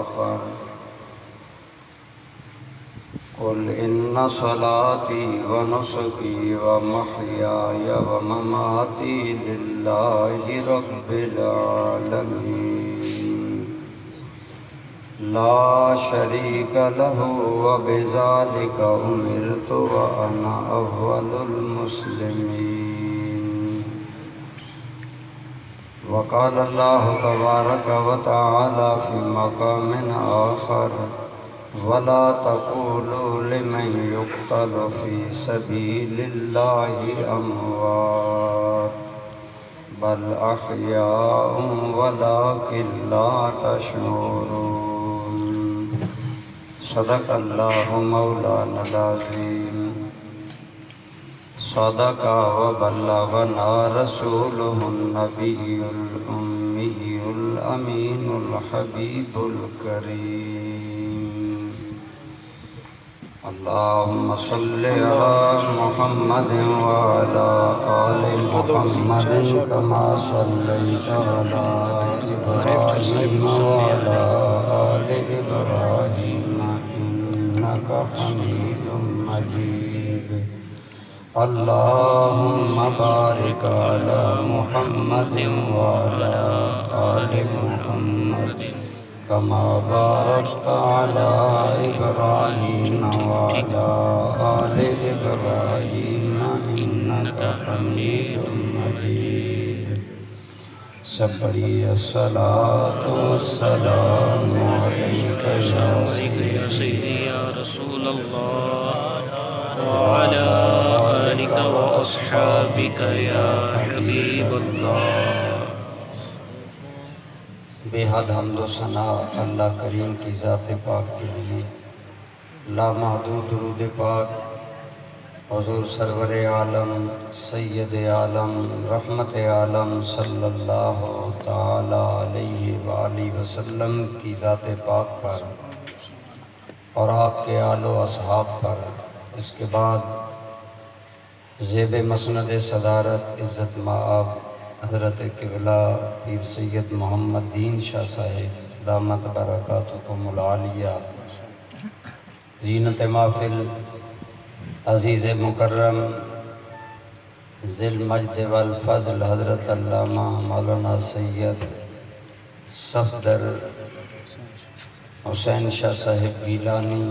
آخر قل إن صلاتي ونسكي ومحياي ومماتي لله رب العالمين لا شريك له وبذلك أمرت وأنا أول المسلمين وقال الله تبارك وتعالى في مقام آخر ولا تقولوا لمن يقتل في سبيل الله أموات بل أحياء ولكن لا تشعرون صدق الله مولانا العظيم صدق وبلغنا رسوله النبي الأمي الأمين الحبيب الكريم اللهم صل على محمد وعلى آل محمد كما صليت على إبراهيم وعلى آل إبراهيم إنك حميد مجيد اللهم بارك على محمد وعلى آل محمد كما باركت على إبراهيم وعلى آل إبراهيم إنك حميد مجيد سبحي الصلاة والسلام عليك يا سيدي يا رسول الله وعلى آلك وأصحابك يا حبيب الله بے حد حمد و ثنا اللہ کریم کی ذات پاک کے لیے لامحدود درود پاک حضور سرور عالم سید عالم رحمت عالم صلی اللہ تعالی علیہ وآلہ وسلم کی ذات پاک پر اور آپ کے آل و اصحاب پر، اس کے بعد زیب مسند صدارت عزت مآب حضرت قبلہ پیر سید محمد دین شاہ صاحب دامت برکاتکم العالیہ، زینت محفل عزیز مکرم ذی المجد والفضل حضرت علامہ مولانا سید صفدر حسین شاہ صاحب گیلانی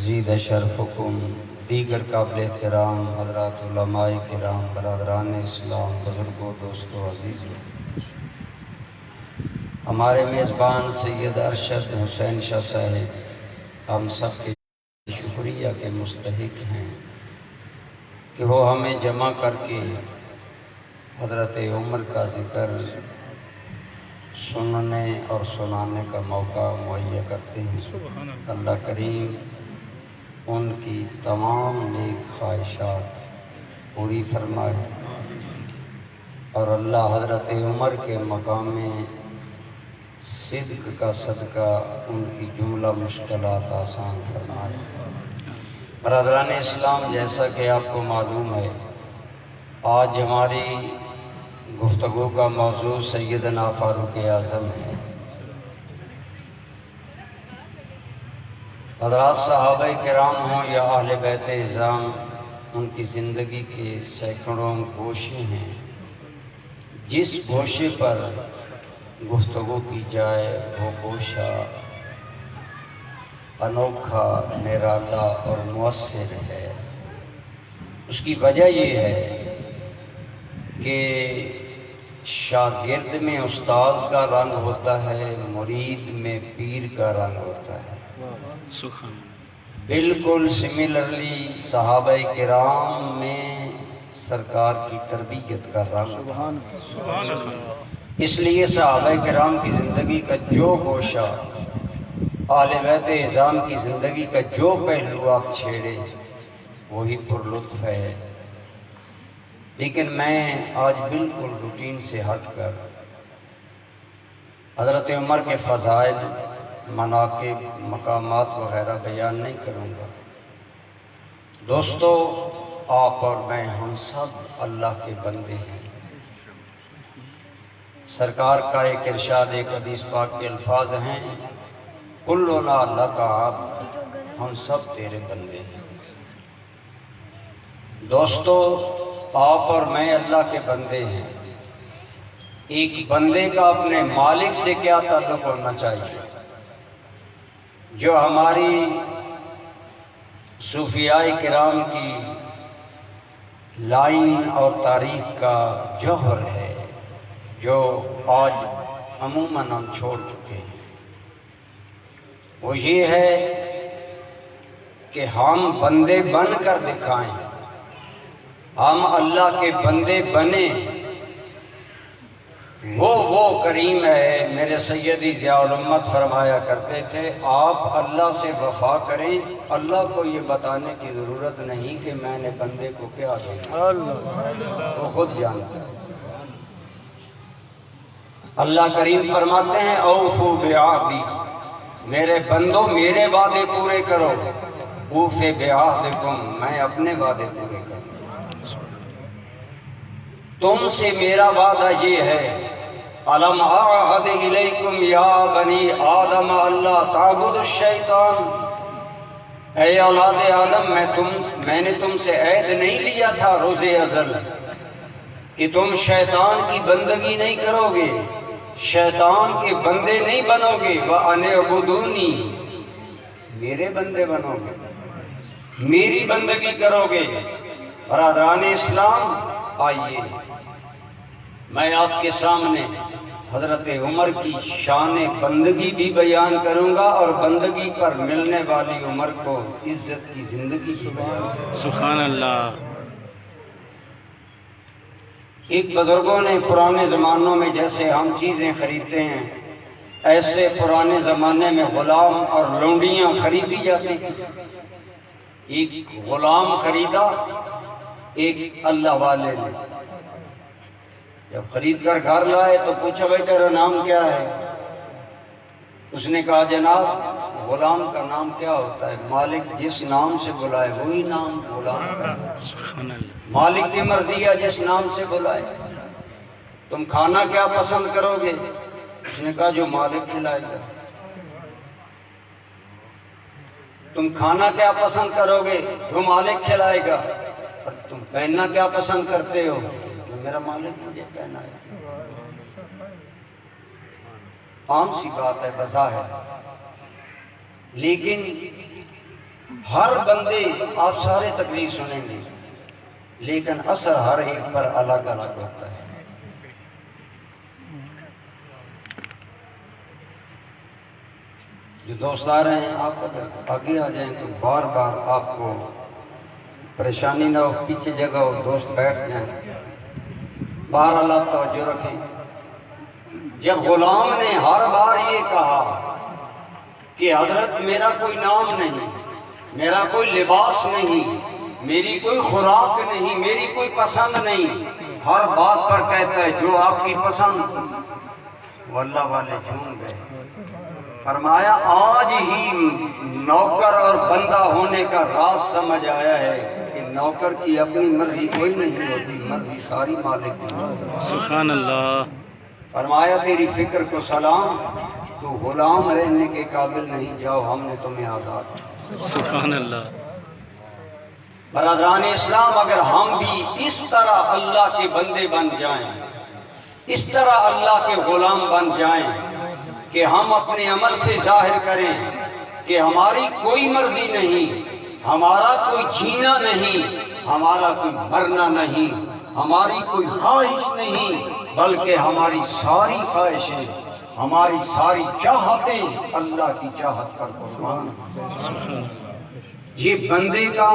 زید شرفکم، دیگر قابل احترام حضرات علماء کرام، برادران اسلام، بزرگوں، دوستوں، عزیزوں، ہمارے میزبان سید ارشد حسین شاہ صاحب ہم سب کے شکریہ کے مستحق ہیں کہ وہ ہمیں جمع کر کے حضرت عمر کا ذکر سننے اور سنانے کا موقع مہیا کرتے ہیں۔ اللہ کریم ان کی تمام نیک خواہشات پوری فرمائے اور اللہ حضرت عمر کے مقام صدق کا صدقہ ان کی جملہ مشکلات آسان فرمائے۔ برادران اسلام، جیسا کہ آپ کو معلوم ہے، آج ہماری گفتگو کا موضوع سیدنا فاروق اعظم ہے۔ حضرات صحابہ کرام ہوں یا اہل بیت اعظام، ان کی زندگی کے سینکڑوں گوشے ہیں۔ جس گوشے پر گفتگو کی جائے وہ گوشہ انوکھا، نرالا اور مؤثر ہے۔ اس کی وجہ یہ ہے کہ شاگرد میں استاذ کا رنگ ہوتا ہے، مرید میں پیر کا رنگ ہوتا ہے۔ بالکل سملرلی صحابہ کرام میں سرکار کی تربیت کا رنگ تھا۔ اس لیے صحابہ کرام کی زندگی کا جو گوشہ، اہل بیت اعظام کی زندگی کا جو پہلو آپ چھیڑے وہی پر لطف ہے۔ لیکن میں آج بالکل روٹین سے ہٹ کر حضرت عمر کے فضائل، مناقب، مقامات وغیرہ بیان نہیں کروں گا۔ دوستو، آپ اور میں ہم سب اللہ کے بندے ہیں۔ سرکار کا ایک ارشاد، ایک حدیث پاک کے الفاظ ہیں، کلنا لک عبد، ہم سب تیرے بندے ہیں۔ دوستو، آپ اور میں اللہ کے بندے ہیں۔ ایک بندے کا اپنے مالک سے کیا تعلق ہونا چاہیے؟ جو ہماری صوفیاء کرام کی لائن اور تاریخ کا جوہر ہے، جو آج عموماً ہم چھوڑ چکے ہیں، وہ یہ ہے کہ ہم بندے بن کر دکھائیں، ہم اللہ کے بندے بنیں۔ وہ کریم ہے، میرے سیدی ضیاء الامت فرمایا کرتے تھے، آپ اللہ سے وفا کریں، اللہ کو یہ بتانے کی ضرورت نہیں کہ میں نے بندے کو کیا دینا، وہ خود جانتا ہے۔ اللہ کریم فرماتے ہیں، اوفوا بعہدی، میرے بندوں میرے وعدے پورے کرو، اوف بعہدکم، میں اپنے وعدے پورے کروں۔ تم سے میرا وعدہ یہ ہے، الم اعہد الیکم یا بنی آدم اللہ تعبدوا الشیطان، اے اولاد آدم، میں نے تم سے عہد نہیں لیا تھا روز ازل کہ تم شیطان کی بندگی نہیں کرو گے، شیطان کے بندے نہیں بنو گے، وَأَنِ اعْبُدُونِی، میرے بندے بنو گے، میری بندگی کرو گے۔ برادران اسلام، آئیے میں آپ کے سامنے حضرت عمر کی شان بندگی بھی بیان کروں گا، اور بندگی پر ملنے والی عمر کو عزت کی زندگی بھی بیان کروں گا۔ سبحان اللہ۔ ایک بزرگوں نے پرانے زمانوں میں جیسے ہم چیزیں خریدتے ہیں، ایسے پرانے زمانے میں غلام اور لونڈیاں خریدی جاتی تھی۔ ایک غلام خریدا ایک اللہ والے نے، جب خرید کر گھر لائے تو پوچھا، بھائی تیرا نام کیا ہے؟ اس نے کہا، جناب غلام کا نام کیا ہوتا ہے؟ مالک جس نام سے بلائے وہی نام غلام کا، مالک کی مرضی ہے جس نام سے بلائے۔ تم کھانا کیا پسند کرو گے؟ اس نے کہا، جو مالک کھلائے گا۔ تم کھانا کیا پسند کرو گے؟ جو مالک کھلائے گا۔ اور تم پہننا کیا پسند کرتے ہو؟ میرا مالک مجھے پہنا ہے۔ عام سی بات ہے بظاہر، لیکن ہر بندے، آپ سارے تقریر سنیں گے، لیکن اثر ہر ایک پر الگ الگ ہوتا ہے۔ جو دوست آ رہے ہیں، آپ اگر آگے آ جائیں تو بار بار آپ کو پریشانی نہ ہو، پیچھے جگہ ہو، دوست بیٹھ جائیں، بہرحال آپ توجہ رکھیں۔ جب غلام نے ہر بار یہ کہا کہ حضرت میرا کوئی نام نہیں، میرا کوئی لباس نہیں، میری کوئی خوراک نہیں، میری کوئی پسند نہیں، ہر بات پر کہتا ہے جو آپ کی پسند، وہ اللہ والے جھوم گئے۔ فرمایا، آج ہی نوکر اور بندہ ہونے کا راز سمجھ آیا ہے کہ نوکر کی اپنی مرضی کوئی نہیں ہوتی، مرضی ساری مالک کی۔ سبحان اللہ۔ فرمایا، تیری فکر کو سلام، تو غلام رہنے کے قابل نہیں، جاؤ ہم نے تمہیں آزاد کیا۔ سبحان اللہ۔ برادران اسلام، اگر ہم بھی اس طرح اللہ کے بندے بن جائیں، اس طرح اللہ کے غلام بن جائیں کہ ہم اپنے عمل سے ظاہر کریں کہ ہماری کوئی مرضی نہیں، ہمارا کوئی جینا نہیں، ہمارا کوئی مرنا نہیں، ہماری کوئی خواہش نہیں، بلکہ ہماری ساری خواہشیں، ہماری ساری چاہتیں اللہ کی چاہت پر قربان ہیں۔ یہ بندے کا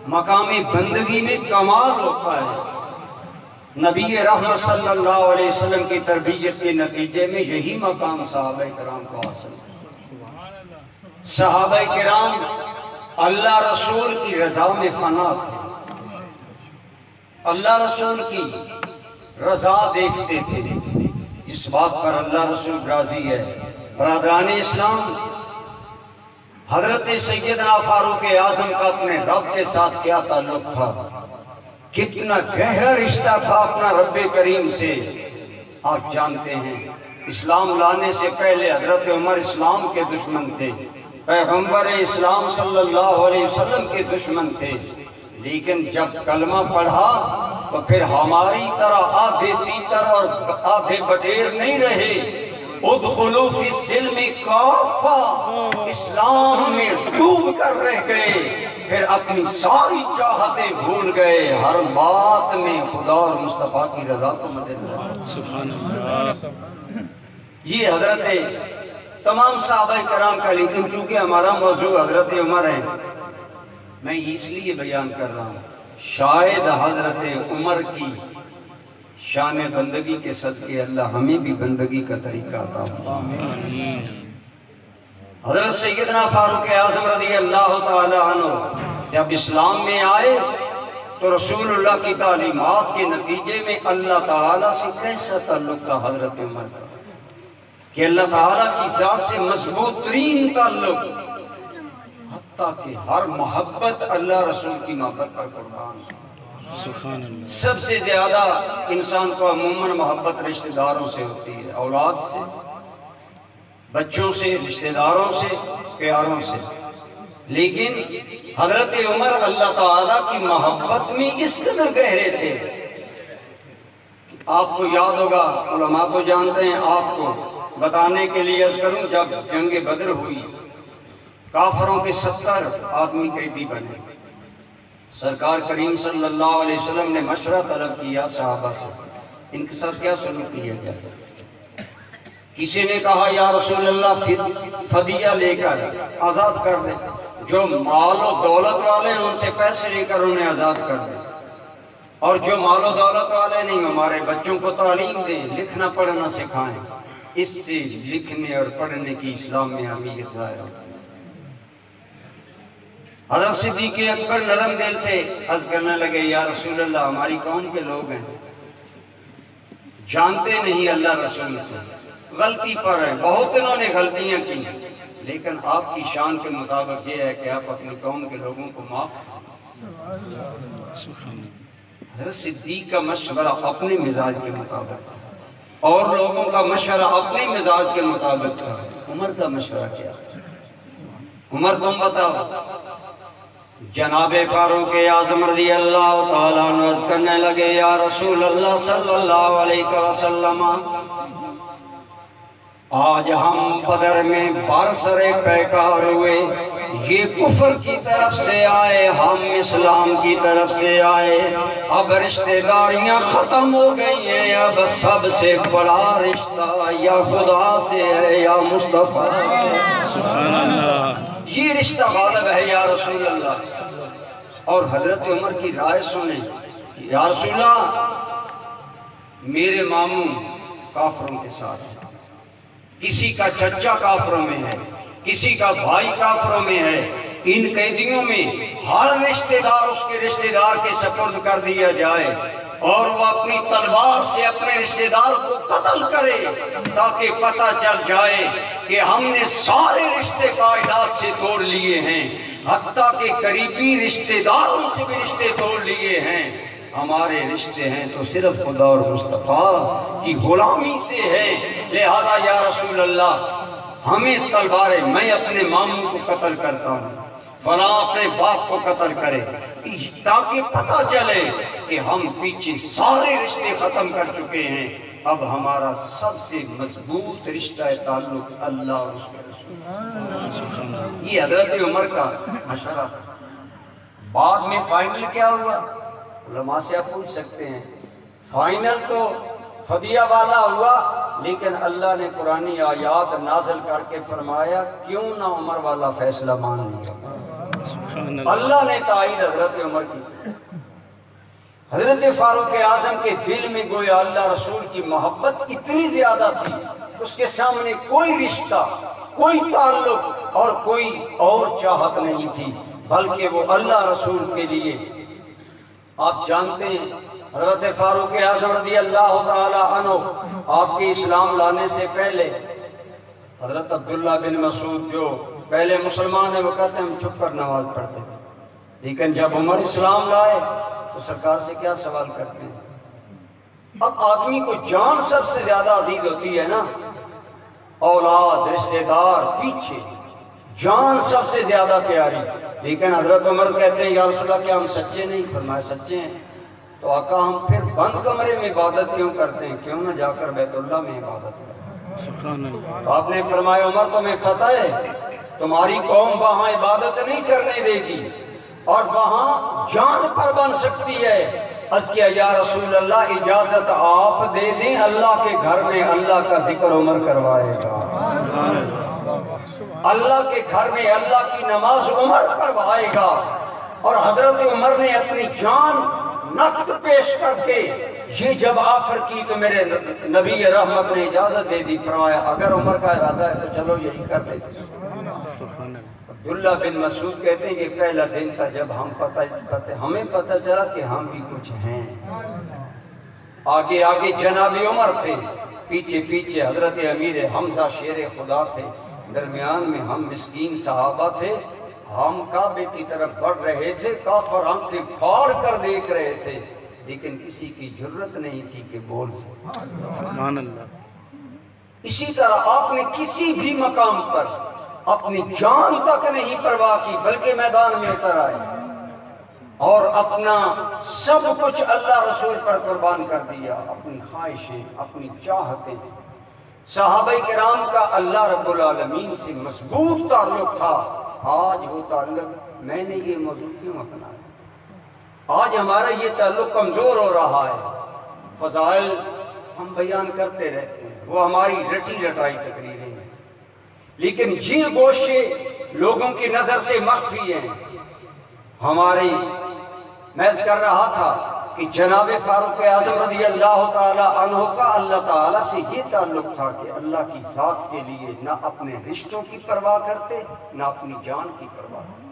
مقام بندگی میں کمال ہوتا ہے۔ نبی رحمت صلی اللہ علیہ وسلم کی تربیت کے نتیجے میں یہی مقام صحابہ کرام کو حاصل ہے۔ صحابہ کرام اللہ رسول کی رضا میں فنا تھے، اللہ رسول کی رضا دیکھتے تھے، جس بات پر اللہ رسول راضی ہے۔ برادران اسلام، حضرت سیدنا فاروق اعظم کا اپنے رب کے ساتھ کیا تعلق تھا، کتنا گہرا رشتہ تھا اپنا رب کریم سے۔ آپ جانتے ہیں اسلام لانے سے پہلے حضرت عمر اسلام کے دشمن تھے، پیغمبر اسلام صلی اللہ علیہ وسلم کے دشمن تھے، لیکن جب کلمہ پڑھا تو پھر ہماری طرح آدھے تیتر اور آدھے بٹیر نہیں رہے، ادخلوا فی السلم کافہ، اسلام میں ڈوب کر رہ گئے، پھر اپنی ساری چاہتیں بھول گئے، ہر بات میں خدا اور مصطفیٰ کی رضا کو مد نظر۔ سبحان اللہ۔ یہ حضرت تمام صحابہ کرام کا، لیکن چونکہ ہمارا موضوع حضرت عمر ہے، میں اس لیے بیان کر رہا ہوں، شاید حضرت عمر کی شان بندگی کے صدقے اللہ ہمیں بھی بندگی کا طریقہ عطا فرمائے۔ آمین۔ حضرت سیدنا فاروق اعظم رضی اللہ تعالی عنہ جب اسلام میں آئے تو رسول اللہ کی تعلیمات کے نتیجے میں اللہ تعالیٰ سے کیسا تعلق تھا حضرت عمر کا کہ اللہ تعالیٰ کی ذات سے مضبوط ترین تعلق، حتیٰ کہ ہر محبت اللہ رسول کی محبت پر قربان۔ سبحان اللہ۔ سب سے زیادہ انسان کو عموماً محبت رشتہ داروں سے ہوتی ہے، اولاد سے، بچوں سے، رشتہ داروں سے، پیاروں سے، لیکن حضرت عمر اللہ تعالیٰ کی محبت میں اس قدر گہرے تھے۔ آپ کو یاد ہوگا، علماء کو جانتے ہیں، آپ کو بتانے کے لیے عرض کروں، جب جنگ بدر ہوئی کافروں کے 70 آدمی قیدی بنے، سرکار کریم صلی اللہ علیہ وسلم نے مشورہ طلب کیا صحابہ سے ان کے ساتھ کیا سلوک کیا جائے۔ کسی نے کہا یا رسول اللہ فدیہ لے کر آزاد کر دیں، جو مال و دولت والے ہیں ان سے پیسے لے کر انہیں آزاد کر دیں، اور جو مال و دولت والے نہیں ہمارے بچوں کو تعلیم دیں، لکھنا پڑھنا سکھائیں، اس سے لکھنے اور پڑھنے کی اسلام میں اہمیت ظاہر ہوتی ہے۔ حضرت صدیق اکبر نرم دل تھے، عرض کرنے لگے یا رسول اللہ ہماری قوم کے لوگ ہیں، جانتے نہیں اللہ رسول کو، غلطی پر ہے، بہت انہوں نے غلطیاں کی ہیں، لیکن آپ کی شان کے مطابق یہ ہے کہ آپ اپنی قوم کے لوگوں کو معاف۔ حضرت صدیق کا مشورہ اپنے مزاج کے مطابق تھا اور لوگوں کا مشورہ اپنے مزاج کے مطابق تھا۔ عمر کا مشورہ کیا؟ عمر تم بتاؤ۔ جناب فاروق اعظم رضی اللہ تعالیٰ عنہ عرض کرنے لگے یا رسول اللہ صلی اللہ علیہ وسلم، آج ہم بدر میں برسر پیکار ہوئے، یہ کفر کی طرف سے آئے، ہم اسلام کی طرف سے آئے، اب رشتہ داریاں ختم ہو گئی ہیں، اب سب سے بڑا رشتہ یا خدا سے ہے یا مصطفیٰ۔ سبحان اللہ۔ یہ رشتہ غالب ہے یا رسول اللہ۔ اور حضرت عمر کی رائے سنیں، یا رسول اللہ میرے ماموں کافروں کے ساتھ ہیں، کسی کا چچا کافروں میں ہے، کسی کا بھائی کافروں میں ہے، ان قیدیوں میں ہر رشتہ دار اس کے رشتہ دار کے سپرد کر دیا جائے اور وہ اپنی تلوار سے اپنے رشتہ دار کو قتل کرے تاکہ پتہ چل جائے کہ ہم نے سارے رشتے قائدات سے توڑ لیے ہیں، حتیٰ کہ قریبی رشتہ داروں سے بھی رشتے توڑ لیے ہیں، ہمارے رشتے ہیں تو صرف خدا اور مصطفیٰ کی غلامی سے ہے، لہذا یا رسول اللہ ہمیں تلواریں، میں اپنے ماموں کو قتل کرتا ہوں، فلاں اپنے باپ کو قتل کرے، تاکہ پتہ چلے کہ ہم پیچھے سارے رشتے ختم کر چکے ہیں، اب ہمارا سب سے مضبوط رشتہ تعلق اللہ اور اس کے رسول۔ یہ حضرت عمر کا مشورہ تھا۔ بعد میں فائنل کیا ہوا؟ علماء سے آپ پوچھ سکتے ہیں، فائنل تو فدیہ والا ہوا، لیکن اللہ نے قرآنی آیات نازل کر کے فرمایا کیوں نہ عمر والا فیصلہ مان لیا۔ اللہ نے تائید حضرت عمر کی۔ حضرت فاروق اعظم کے دل میں گویا اللہ رسول کی محبت اتنی زیادہ تھی، اس کے سامنے کوئی رشتہ، کوئی تعلق اور کوئی اور چاہت نہیں تھی، بلکہ وہ اللہ رسول کے لیے۔ آپ جانتے ہیں حضرت فاروق اعظم رضی اللہ تعالی عنہ آپ کے اسلام لانے سے پہلے حضرت عبداللہ بن مسعود جو پہلے مسلمان ہیں وہ کہتے ہیں ہم چھپ کر نماز پڑھتے تھے، لیکن جب عمر اسلام لائے تو سرکار سے کیا سوال کرتے ہیں؟ اب آدمی کو جان سب سے زیادہ عزیز ہوتی ہے نا، اولاد، رشتہ دار پیچھے، جان سب سے زیادہ پیاری. لیکن حضرت عمر کہتے ہیں یا رسول اللہ کیا ہم سچے نہیں؟ فرمایا سچے ہیں. تو آقا ہم پھر بند کمرے میں عبادت کیوں کرتے ہیں؟ کیوں نہ جا کر بیت اللہ میں عبادت کریں؟ سبحان اللہ. تو آپ نے فرمایا عمر تمہیں پتہ ہے تمہاری قوم وہاں عبادت نہیں کرنے دے گی اور وہاں جان پر بن سکتی ہے. عرض کیا یا رسول اللہ اجازت آپ دے دیں، اللہ کے گھر میں اللہ کا ذکر عمر کروائے گا. سبحان اللہ. اللہ کے گھر میں اللہ کی نماز عمر پڑھوائے گا. اور حضرت عمر نے اپنی جان نقد پیش کر کے یہ جب آفر کی تو میرے نبی رحمت نے اجازت دے دی. فرمایا اگر عمر کا ارادہ ہے تو چلو یہی کر دیتے. سبحان اللہ. عبداللہ بن مسعود کہتے ہیں یہ پہلا دن تھا جب ہمیں پتہ چلا کہ ہم بھی کچھ ہیں. آگے آگے جناب عمر تھے، پیچھے پیچھے حضرت امیر حمزہ شیر خدا تھے، درمیان میں ہم مسکین صحابہ تھے. ہم کعبے کی طرف بڑھ رہے تھے، کافر آنکھیں پھاڑ کر دیکھ رہے تھے، لیکن کسی کی جرت نہیں تھی کہ بول سکے. سبحان اللہ. اسی طرح آپ نے کسی بھی مقام پر اپنی جان تک نہیں پرواہ کی، بلکہ میدان میں اتر آئے اور اپنا سب کچھ اللہ رسول پر قربان کر دیا. اپنی خواہشیں، اپنی چاہتیں. صحابہ کرام کا اللہ رب العالمین سے مضبوط تعلق تھا. آج وہ تعلق میں نے یہ موضوع کیوں اپنایا؟ آج ہمارا یہ تعلق کمزور ہو رہا ہے. فضائل ہم بیان کرتے رہتے ہیں، وہ ہماری رٹی رٹائی تقریریں ہیں، لیکن یہ گوشے لوگوں کی نظر سے مخفی ہیں. ہماری میں کر رہا تھا کہ جناب فاروق اعظم رضی اللہ تعالی عنہ کا اللہ تعالیٰ سے یہ تعلق تھا کہ اللہ کی ذات کے لیے نہ اپنے رشتوں کی پرواہ کرتے نہ اپنی جان کی پرواہ کرتے.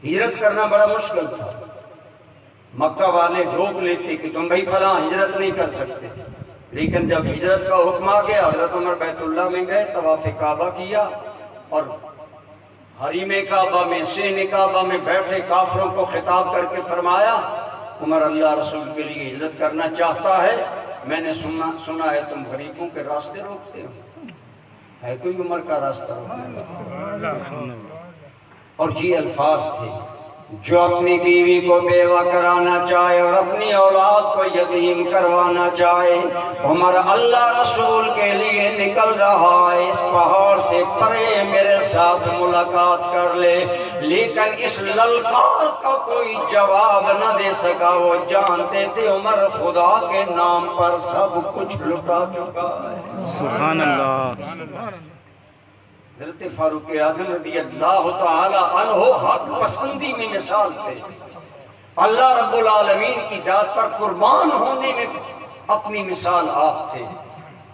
ہجرت کرنا بڑا مشکل تھا. مکہ والے روک لیتے کہ تم بھائی فلاں ہجرت نہیں کر سکتے، لیکن جب ہجرت کا حکم آ گیا حضرت عمر بیت اللہ میں گئے، طواف کعبہ کیا اور حریم کعبہ میں سین کعبہ میں بیٹھے کافروں کو خطاب کر کے فرمایا عمر اللہ رسول کے لیے ہجرت کرنا چاہتا ہے. میں نے سنا ہے تم غریبوں کے راستے روکتے ہو، ہے کوئی عمر کا راستہ روکنے؟ اور یہ الفاظ تھے جو اپنی بیوی کو بیوہ کرانا چاہے اور اپنی اولاد کو یتیم کروانا چاہے. عمر اللہ رسول کے لیے نکل رہا ہے، اس پہاڑ سے پرے میرے ساتھ ملاقات کر لے، لیکن اس للکار کا کوئی جواب نہ دے سکا. وہ جانتے تھے عمر خدا کے نام پر سب کچھ لٹا چکا ہے. سبحان اللہ. حضرت فاروق اعظم رضی اللہ تعالی عنہ حق پسندی میں مثال تھے. اللہ رب العالمین کی ذات پر قربان ہونے میں اپنی مثال آپ تھے.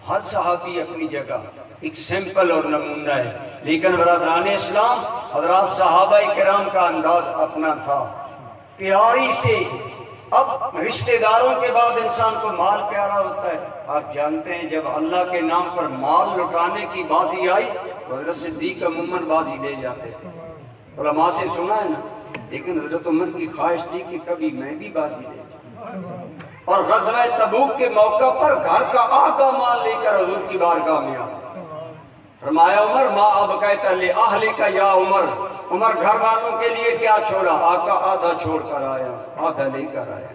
ہر صحابی اپنی جگہ ایک سیمپل اور نمونہ ہے، لیکن برادران اسلام حضرات صحابہ کرام کا انداز اپنا تھا، پیاری سے. اب رشتہ داروں کے بعد انسان کو مال پیارا ہوتا ہے. آپ جانتے ہیں جب اللہ کے نام پر مال لٹانے کی بازی آئی حضرت صدیق عموماً بازی لے جاتے تھے. علماء سے سنا ہے نا، لیکن حضرت عمر کی خواہش تھی کہ کبھی میں بھی بازی لے جاؤں. اور غزوہ تبوک کے موقع پر گھر کا آدھا مال لے کر حضور کی بارگاہ میں آیا. فرمایا عمر ما ابقیت لأہلک یا عمر، عمر گھر والوں کے لیے کیا چھوڑا؟ آقا آدھا چھوڑ کر آیا، آدھا لے کر آیا.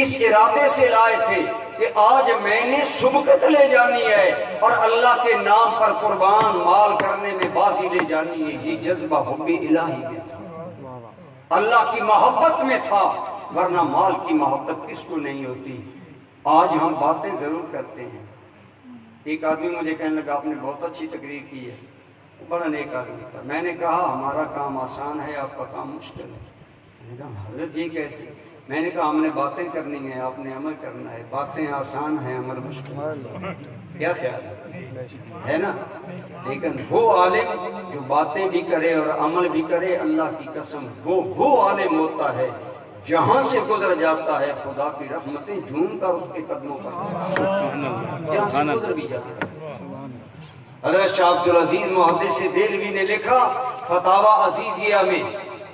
اس ارادے سے لائے تھے کہ آج میں نے سبقت لے جانی ہے اور اللہ کے نام پر قربان مال کرنے میں بازی لے جانی ہے. یہ جذبہ حب الہی میں تھا، اللہ کی محبت میں تھا، ورنہ مال کی محبت کس کو نہیں ہوتی. آج ہم باتیں ضرور کرتے ہیں. ایک آدمی مجھے کہنے لگا آپ نے بہت اچھی تقریر کی ہے، بڑا نیک آدمی تھا. میں نے کہا ہمارا کام آسان ہے، آپ کا کام مشکل ہے. میں نے کہا حضرت یہ کیسے؟ میں نے کہا ہم نے باتیں کرنی ہیں، آپ نے عمل کرنا ہے. باتیں آسان ہیں، عمل مشکل ہے. کیا خیال ہے نا؟ لیکن وہ عالم جو باتیں بھی کرے اور عمل بھی کرے، اللہ کی قسم وہ عالم ہوتا ہے جہاں سے گزر جاتا ہے خدا کی رحمتیں جھوم کر اس کے قدموں پر جہاں سے گزر بھی جاتا ہے. حضرت شاہ عبدالعزیز محدث دہلوی نے لکھا فتاوی عزیزیہ میں،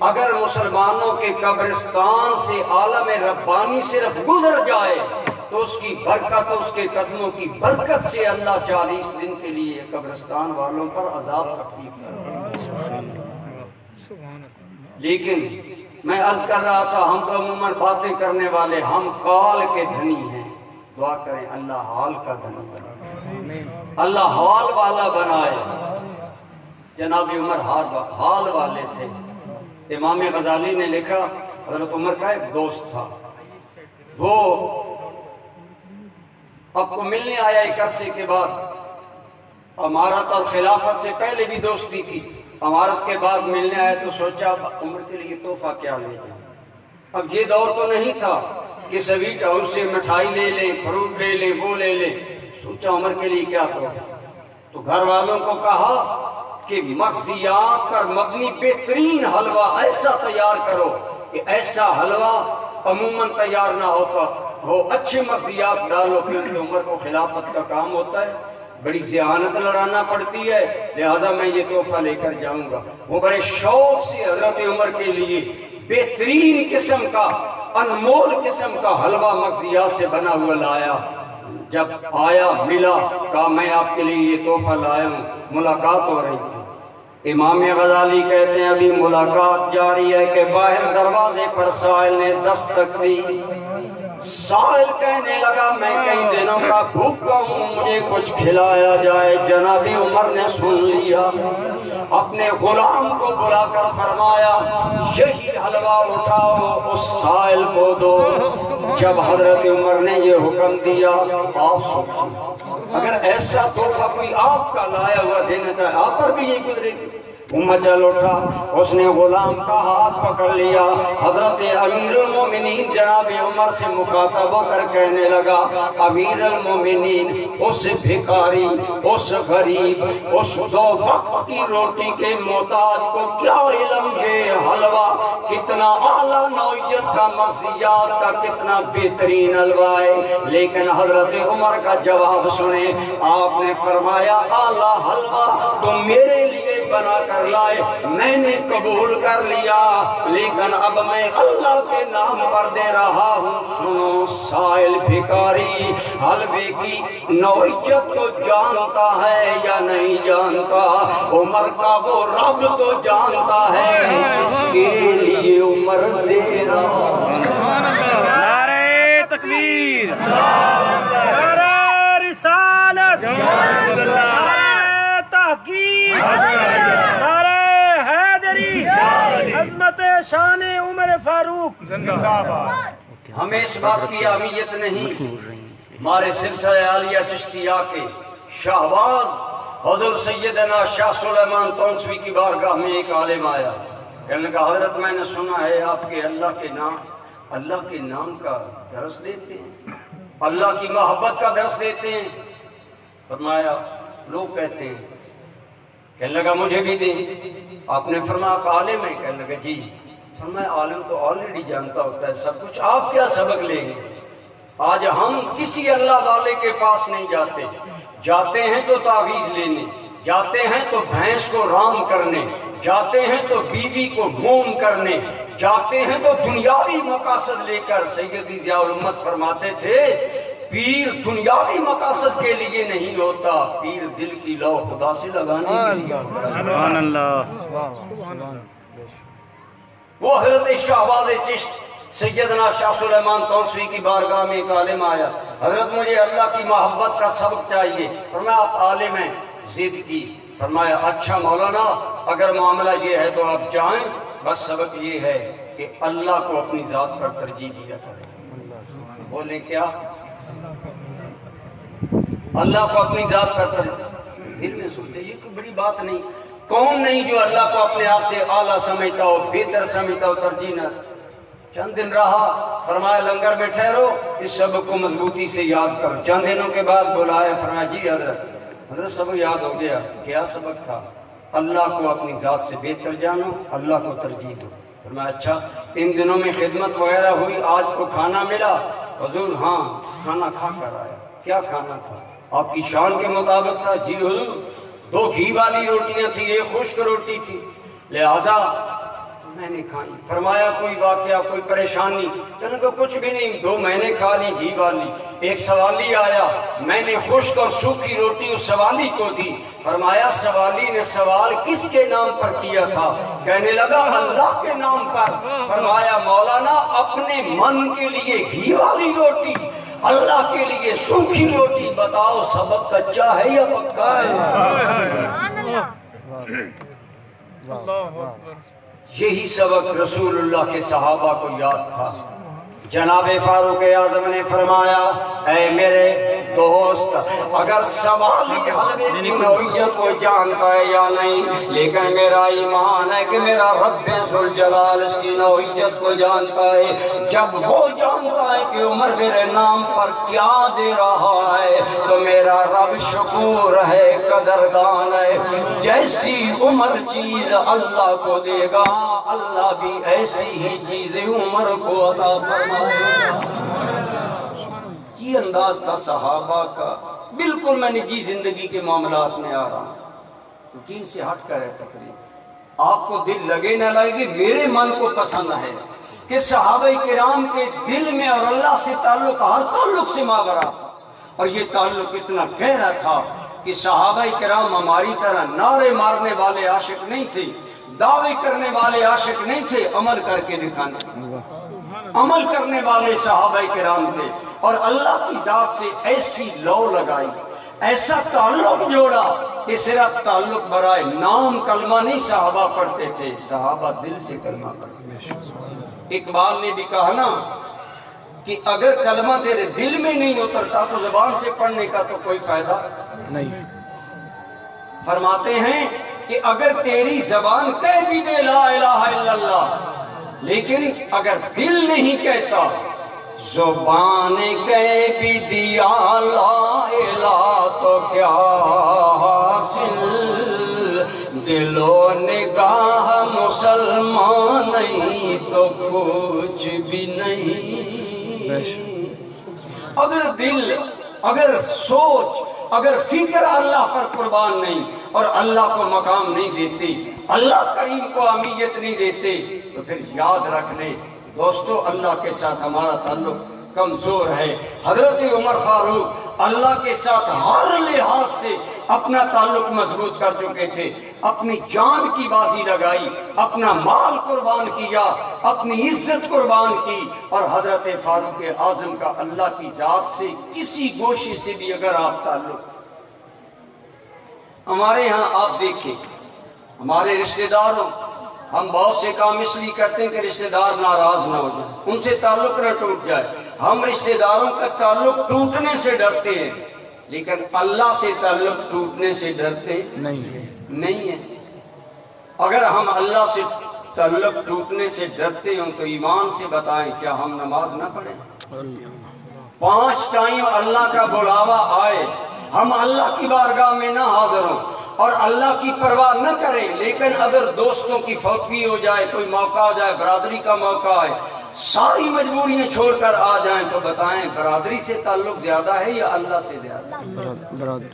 اگر مسلمانوں کے قبرستان سے عالم ربانی صرف گزر جائے تو اس کی برکت، اس کے قدموں کی برکت سے اللہ 40 دن کے لیے قبرستان والوں پر عذاب تخفیف کرے۔ لیکن میں عرض کر رہا تھا، ہم تو عموماً باتیں کرنے والے، ہم قال کے دھنی ہیں۔ دعا کریں اللہ حال کا دھنی بنائے، اللہ حال والا بنائے۔ جناب عمر حال والے تھے۔ امام غزالی نے لکھا، حضرت عمر کا ایک دوست تھا، وہ آپ کو ملنے آیا ایک عرصے کے بعد۔ امارت اور خلافت سے پہلے بھی دوستی تھی، امارت کے بعد ملنے آیا تو سوچا عمر کے لیے تحفہ کیا لے جائیں۔ اب یہ دور تو نہیں تھا کہ سویٹ ہاؤس سے مٹھائی لے لیں، فروٹ لے لیں، وہ لے لیں۔ سوچا عمر کے لیے کیا تحفہ، تو گھر والوں کو کہا کہ مغزیات پر مبنی بہترین حلوہ ایسا تیار کرو کہ ایسا حلوہ عموماً تیار نہ ہوتا ہو، اچھے مغزیات ڈالو، کیونکہ عمر کو خلافت کا کام ہوتا ہے، بڑی ذہانت لڑانا پڑتی ہے، لہٰذا میں یہ تحفہ لے کر جاؤں گا۔ وہ بڑے شوق سے حضرت عمر کے لیے بہترین قسم کا، انمول قسم کا حلوہ مغزیات سے بنا ہوا لایا۔ جب آیا ملا، کہا میں آپ کے لیے یہ تحفہ لایا ہوں۔ ملاقات ہو رہی تھی، امام غزالی کہتے ہیں ابھی ملاقات جاری ہے کہ باہر دروازے پر سائل نے دستک دی۔ سائل کہنے لگا میں کئی دنوں کا بھوکا ہوں، مجھے کچھ کھلایا جائے۔ جناب عمر نے سن لیا، اپنے غلام کو بلا کر فرمایا یہی حلوہ اٹھاؤ اس سائل کو دو۔ جب حضرت عمر نے یہ حکم دیا، آپ سوچیں اگر ایسا تحفہ کوئی آپ کا لایا ہوا دینا چاہے، آپ پر بھی یہ گزرے گی۔ مچل اٹھا، اس نے غلام کا ہاتھ پکڑ لیا، حضرت امیر المومنین جناب عمر سے مخاطب ہو کر کہنے لگا امیر المومنین، اس بھکاری، اس غریب، اس 2 وقت کی روٹی کے محتاج کو کیا علم یہ حلوہ کتنا اعلیٰ نوعیت کا، مغزیات کا کتنا بہترین حلوہ ہے۔ لیکن حضرت عمر کا جواب سنیں، آپ نے فرمایا اعلیٰ حلوہ تم میرے لیے بنا کر لائے، میں نے قبول کر لیا، لیکن اب میں اللہ کے نام پر دے رہا ہوں۔ سنو، سائل بھکاری حلوے کی نوعیت تو جانتا ہے یا نہیں جانتا؟ عمر کا وہ رب تو جانتا ہے، اس کے لیے عمر دے رہا۔ نعرہ تکبیر، نعرہ رسالت، نعرہ تحقیق، نعرہ حیدری، عظمت شان عمر فاروق۔ ہمیں اس بات کی اہمیت نہیں، ہمارے سلسلہ عالیہ چشتیہ کے شہباز حضور سیدنا شاہ سلیمان تونسوی کی بارگاہ میں ایک عالم آیا، کہنے لگا حضرت میں نے سنا ہے آپ کے اللہ کے نام کا درس دیتے ہیں، اللہ کی محبت کا درس دیتے ہیں۔ فرمایا لوگ کہتے ہیں، کہنے لگا مجھے بھی دیں۔ آپ نے فرمایا آپ عالم ہیں؟ کہنے لگا جی۔ فرمایا عالم تو آلریڈی جانتا ہوتا ہے سب کچھ، آپ کیا سبق لیں گے؟ آج ہم کسی اللہ والے کے پاس نہیں جاتے، جاتے ہیں تو تعویذ لینے، جاتے ہیں تو بھینس کو رام کرنے، جاتے ہیں تو بیوی کو موم کرنے، جاتے ہیں تو دنیاوی مقاصد لے کر۔ سیدی ضیاء الامت فرماتے تھے پیر دنیاوی مقاصد کے لیے نہیں ہوتا، پیر دل کی لو خدا سے لگانے کے لیے ہوتا۔ سبحان اللہ۔ وہ حضرت شہباز چشت سیدنا شاہ سلیمان تونسوی کی بارگاہ میں ایک عالم آیا، حضرت مجھے اللہ کی محبت کا سبق چاہیے۔ فرمایا آپ عالم ہیں؟ ضد کی۔ فرمایا اچھا مولانا اگر معاملہ یہ ہے تو آپ جائیں، بس سبق یہ ہے کہ اللہ کو اپنی ذات پر ترجیح دیا کریں۔ بولیں کیا؟ اللہ کو اپنی ذات پر ترجیح۔ دل میں سوچتے یہ کوئی بڑی بات نہیں، کون نہیں جو اللہ کو اپنے آپ سے اعلیٰ سمجھتا ہو، بہتر سمجھتا ہو، ترجیح نہ۔ چند دن رہا، فرمایا لنگر میں ٹھہرو، اس سبق کو مضبوطی سے یاد کرو۔ چند دنوں کے بعد بلایا، فرمایا جی حضرت سبق یاد ہو گیا۔ کیا سبق تھا؟ اللہ کو اپنی ذات سے بہتر جانو، اللہ کو ترجیح دو۔ فرمایا اچھا ان دنوں میں خدمت وغیرہ ہوئی، آج کو کھانا ملا؟ حضور ہاں کھانا کھا کر آیا۔ کیا کھانا تھا؟ آپ کی شان کے مطابق تھا؟ جی حضور 2 گھی والی روٹیاں تھی، 1 خشک روٹی تھی، لہذا میں نے کھائی. فرمایا کوئی واقعہ کوئی پریشانی؟ کہنے کو کچھ بھی نہیں, 2 مہینے کھا لی گھی والی. ایک سوالی آیا, میں نے خشک اور سوکھی روٹی اس سوالی کو دی. فرمایا سوالی نے سوال کس کے نام پر کیا تھا؟ کہنے لگا اللہ کے نام پر. فرمایا مولانا اپنے من کے لیے گھی والی روٹی, اللہ کے لیے سوکھی روٹی, بتاؤ سبق کچا ہے یا پکا ہے؟ یہی سبق رسول اللہ کے صحابہ کو یاد تھا. جناب فاروق اعظم نے فرمایا اے میرے دوست, اگر سوال حضرت کی نوعیت کو جانتا ہے یا نہیں, لیکن میرا ایمان ہے کہ میرا رب ذوالجلال اس کی نوعیت کو جانتا ہے. جب وہ جانتا ہے کہ عمر میرے نام پر کیا دے رہا ہے تو میرا رب شکور ہے, قدردان ہے. جیسی عمر چیز اللہ کو دے گا, اللہ بھی ایسی ہی چیزیں عمر کو عطا فرمائے. یہ انداز تھا صحابہ کا. بالکل میں نجی زندگی کے معاملات میں آ رہا ہوں, روٹین سے ہٹ کر ہے تقریب. آپ کو دل لگے نہ لگے, میرے من کو پسند ہے کہ صحابہ کرام کے دل میں اور اللہ سے تعلق ہر تعلق سے ماورا تھا, اور یہ تعلق اتنا گہرا تھا کہ صحابہ کرام ہماری طرح نعرے مارنے والے عاشق نہیں تھے, دعوے کرنے والے عاشق نہیں تھے, عمل کر کے دکھانے عمل کرنے والے صحابہ کرام تھے. اور اللہ کی ذات سے ایسی لو لگائی, ایسا تعلق جوڑا کہ صرف تعلق برائے نام کلمہ نہیں صحابہ پڑھتے تھے, صحابہ دل سے کلمہ پڑھتے تھے. اقبال نے بھی کہا نا کہ اگر کلمہ تیرے دل میں نہیں اترتا تو زبان سے پڑھنے کا تو کوئی فائدہ نہیں. فرماتے ہیں کہ اگر تیری زبان کہہ بھی دے لا الہ الا اللہ, لیکن اگر دل نہیں کہتا, زبان کہہ بھی دیا لا الہ تو کیا حاصل, دل و نگاہ مسلمان نہیں تو کچھ بھی نہیں. اگر دل, اگر سوچ, اگر فکر اللہ پر قربان نہیں اور اللہ کو مقام نہیں دیتی, اللہ کریم کو اہمیت نہیں دیتے, تو پھر یاد رکھ لیں دوستو اللہ کے ساتھ ہمارا تعلق کمزور ہے. حضرت عمر فاروق اللہ کے ساتھ ہر لحاظ سے اپنا تعلق مضبوط کر چکے تھے. اپنی جان کی بازی لگائی, اپنا مال قربان کیا, اپنی عزت قربان کی, اور حضرت فاروق اعظم کا اللہ کی ذات سے کسی گوشے سے بھی اگر آپ تعلق, ہمارے ہاں آپ دیکھیں ہمارے رشتہ داروں, ہم بہت سے کام اس لیے کرتے ہیں کہ رشتہ دار ناراض نہ ہو جائیں, ان سے تعلق نہ ٹوٹ جائے. ہم رشتہ داروں کا تعلق ٹوٹنے سے ڈرتے ہیں, لیکن اللہ سے تعلق ٹوٹنے سے ڈرتے نہیں ہیں. اگر ہم اللہ سے تعلق ٹوٹنے سے ڈرتے ہوں تو ایمان سے بتائیں کیا ہم نماز نہ پڑھیں؟ 5 ٹائم اللہ کا بلاوا آئے, ہم اللہ کی بارگاہ میں نہ حاضر ہوں اور اللہ کی پرواہ نہ کریں, لیکن اگر دوستوں کی فوتگی ہو جائے, کوئی موقع ہو جائے, برادری کا موقع آئے, ساری مجبوریاں چھوڑ کر آ جائیں, تو بتائیں برادری سے تعلق زیادہ ہے یا اللہ سے زیادہ؟ برادری.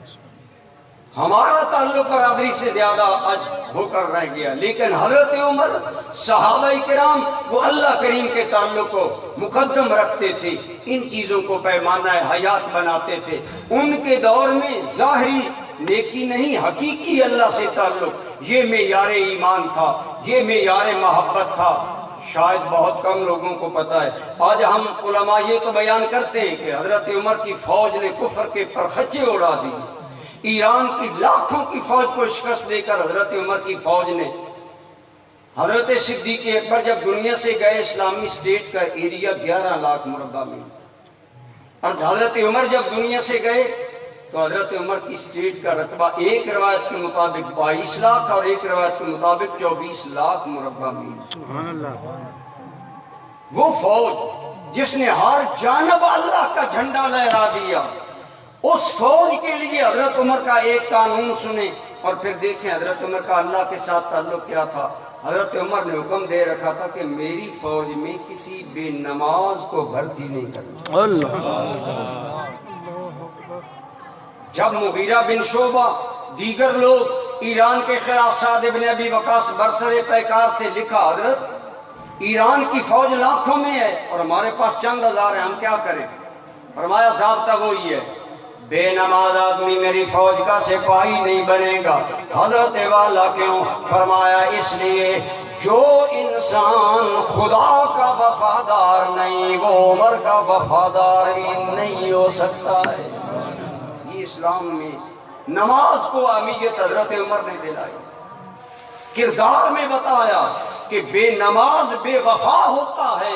ہمارا تعلق برادری سے زیادہ آج ہو کر رہ گیا. لیکن حضرت عمر, صحابہ کرام وہ اللہ کریم کے تعلق کو مقدم رکھتے تھے, ان چیزوں کو پیمانہ حیات بناتے تھے. ان کے دور میں ظاہری نیکی نہیں, حقیقی اللہ سے تعلق, یہ معیار ایمان تھا, یہ معیار محبت تھا. شاید بہت کم لوگوں کو پتہ ہے. آج ہم علماء یہ تو بیان کرتے ہیں کہ حضرت عمر کی فوج نے کفر کے پرخچے اڑا دی, ایران کی لاکھوں کی فوج کو شکست دے کر حضرت عمر کی فوج نے, حضرت صدیق اکبر جب دنیا سے گئے, اسلامی اسٹیٹ کا ایریا 11 لاکھ مربع میل تھا, اور حضرت عمر جب دنیا سے گئے تو حضرت عمر کی اسٹیٹ کا رقبہ ایک روایت کے مطابق 22 لاکھ اور ایک روایت کے مطابق 24 لاکھ مربع میل. سبحان اللہ. وہ فوج جس نے ہر جانب اللہ کا جھنڈا لہرا دیا, اس فوج کے لیے حضرت عمر کا ایک قانون سنیں اور پھر دیکھیں حضرت عمر کا اللہ کے ساتھ تعلق کیا تھا. حضرت عمر نے حکم دے رکھا تھا کہ میری فوج میں کسی بے نماز کو بھرتی نہیں کرنا. اللہ. جب مغیرہ بن شعبہ, دیگر لوگ ایران کے خلاف سعد بن ابی وقاص برسر پیکار تھے, لکھا حضرت ایران کی فوج لاکھوں میں ہے اور ہمارے پاس چند ہزار ہیں، ہم کیا کریں؟ فرمایا ضابطہ وہی ہے، بے نماز آدمی میری فوج کا سپاہی نہیں بنے گا۔ حضرت والا کیوں؟ فرمایا اس لیے جو انسان خدا کا وفادار نہیں وہ عمر کا وفادار ہی نہیں ہو سکتا ہے۔ یہ اسلام میں نماز کو اہمیت حضرت عمر نے دلائی، کردار میں بتایا کہ بے نماز بے وفا ہوتا ہے،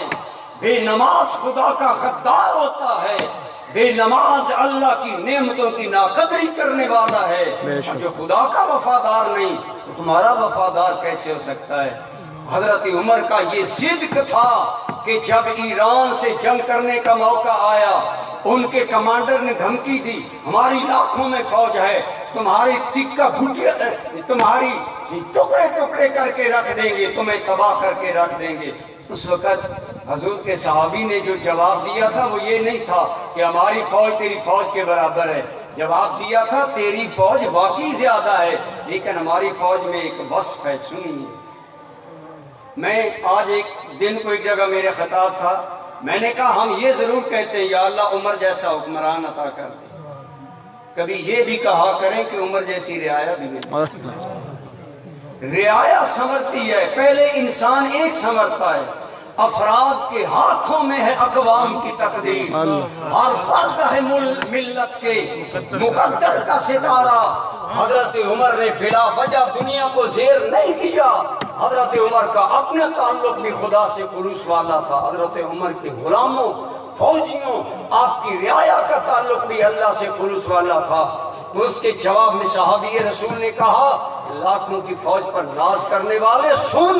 بے نماز خدا کا غدار ہوتا ہے، بے نماز اللہ کی نعمتوں کی ناقدری کرنے والا ہے، اور جو خدا کا وفادار نہیں تو تمہارا وفادار کیسے ہو سکتا ہے؟ حضرت عمر کا یہ صدق تھا کہ جب ایران سے جنگ کرنے کا موقع آیا، ان کے کمانڈر نے دھمکی دی ہماری لاکھوں میں فوج ہے، تمہاری تکہ بھٹیا تمہاری ٹکڑے ٹکڑے کر کے رکھ دیں گے، تمہیں تباہ کر کے رکھ دیں گے۔ اس وقت حضور کے صحابی نے جو جواب دیا تھا وہ یہ نہیں تھا کہ ہماری فوج تیری فوج کے برابر ہے، جواب دیا تھا تیری فوج واقعی زیادہ ہے لیکن ہماری فوج میں ایک وصف ہے، سنیے۔ میں آج ایک دن کو ایک جگہ میرے خطاب تھا، میں نے کہا ہم یہ ضرور کہتے ہیں یا اللہ عمر جیسا حکمران عطا کر دے، کبھی یہ بھی کہا کریں کہ عمر جیسی رعایا بھی نہیں۔ رعایا سنورتی ہے، پہلے انسان ایک سنورتا ہے، افراد کے ہاتھوں میں ہے اقوام کی تقدیر، ہر فرد ہے ملت کے مقدر کا ستارہ۔ حضرت عمر نے بلا وجہ دنیا کو زیر نہیں کیا، حضرت عمر کا اپنا تعلق بھی خدا سے خلوص والا تھا، حضرت عمر کے غلاموں فوجیوں آپ کی رعایا کا تعلق بھی اللہ سے خلوص والا تھا۔ اس کے جواب میں صحابی رسول نے کہا لاکھوں کی فوج پر ناز کرنے والے سن،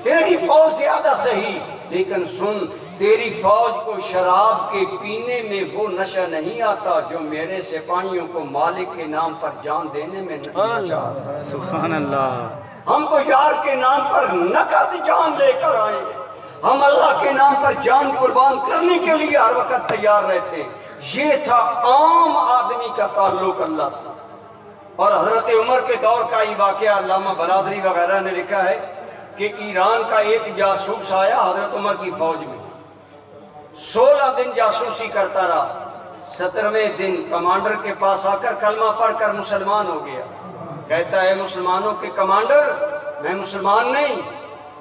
تیری فوج زیادہ صحیح لیکن سن، تیری فوج کو شراب کے پینے میں وہ نشہ نہیں آتا جو میرے سپاہیوں کو مالک کے نام پر جان دینے میں نشہ آتا۔ سبحان اللہ۔ ہم کو یار کے نام پر نقد جان لے کر آئے، ہم اللہ کے نام پر جان قربان کرنے کے لیے ہر وقت تیار رہتے۔ یہ تھا عام آدمی کا تعلق اللہ سے۔ اور حضرت عمر کے دور کا یہ واقعہ علامہ برادری وغیرہ نے لکھا ہے کہ ایران کا ایک جاسوس آیا حضرت عمر کی فوج میں، 16 دن جاسوسی کرتا رہا، 17ویں دن کمانڈر کے پاس آ کر کلمہ پڑھ کر مسلمان ہو گیا۔ کہتا ہے مسلمانوں کے کمانڈر میں مسلمان نہیں،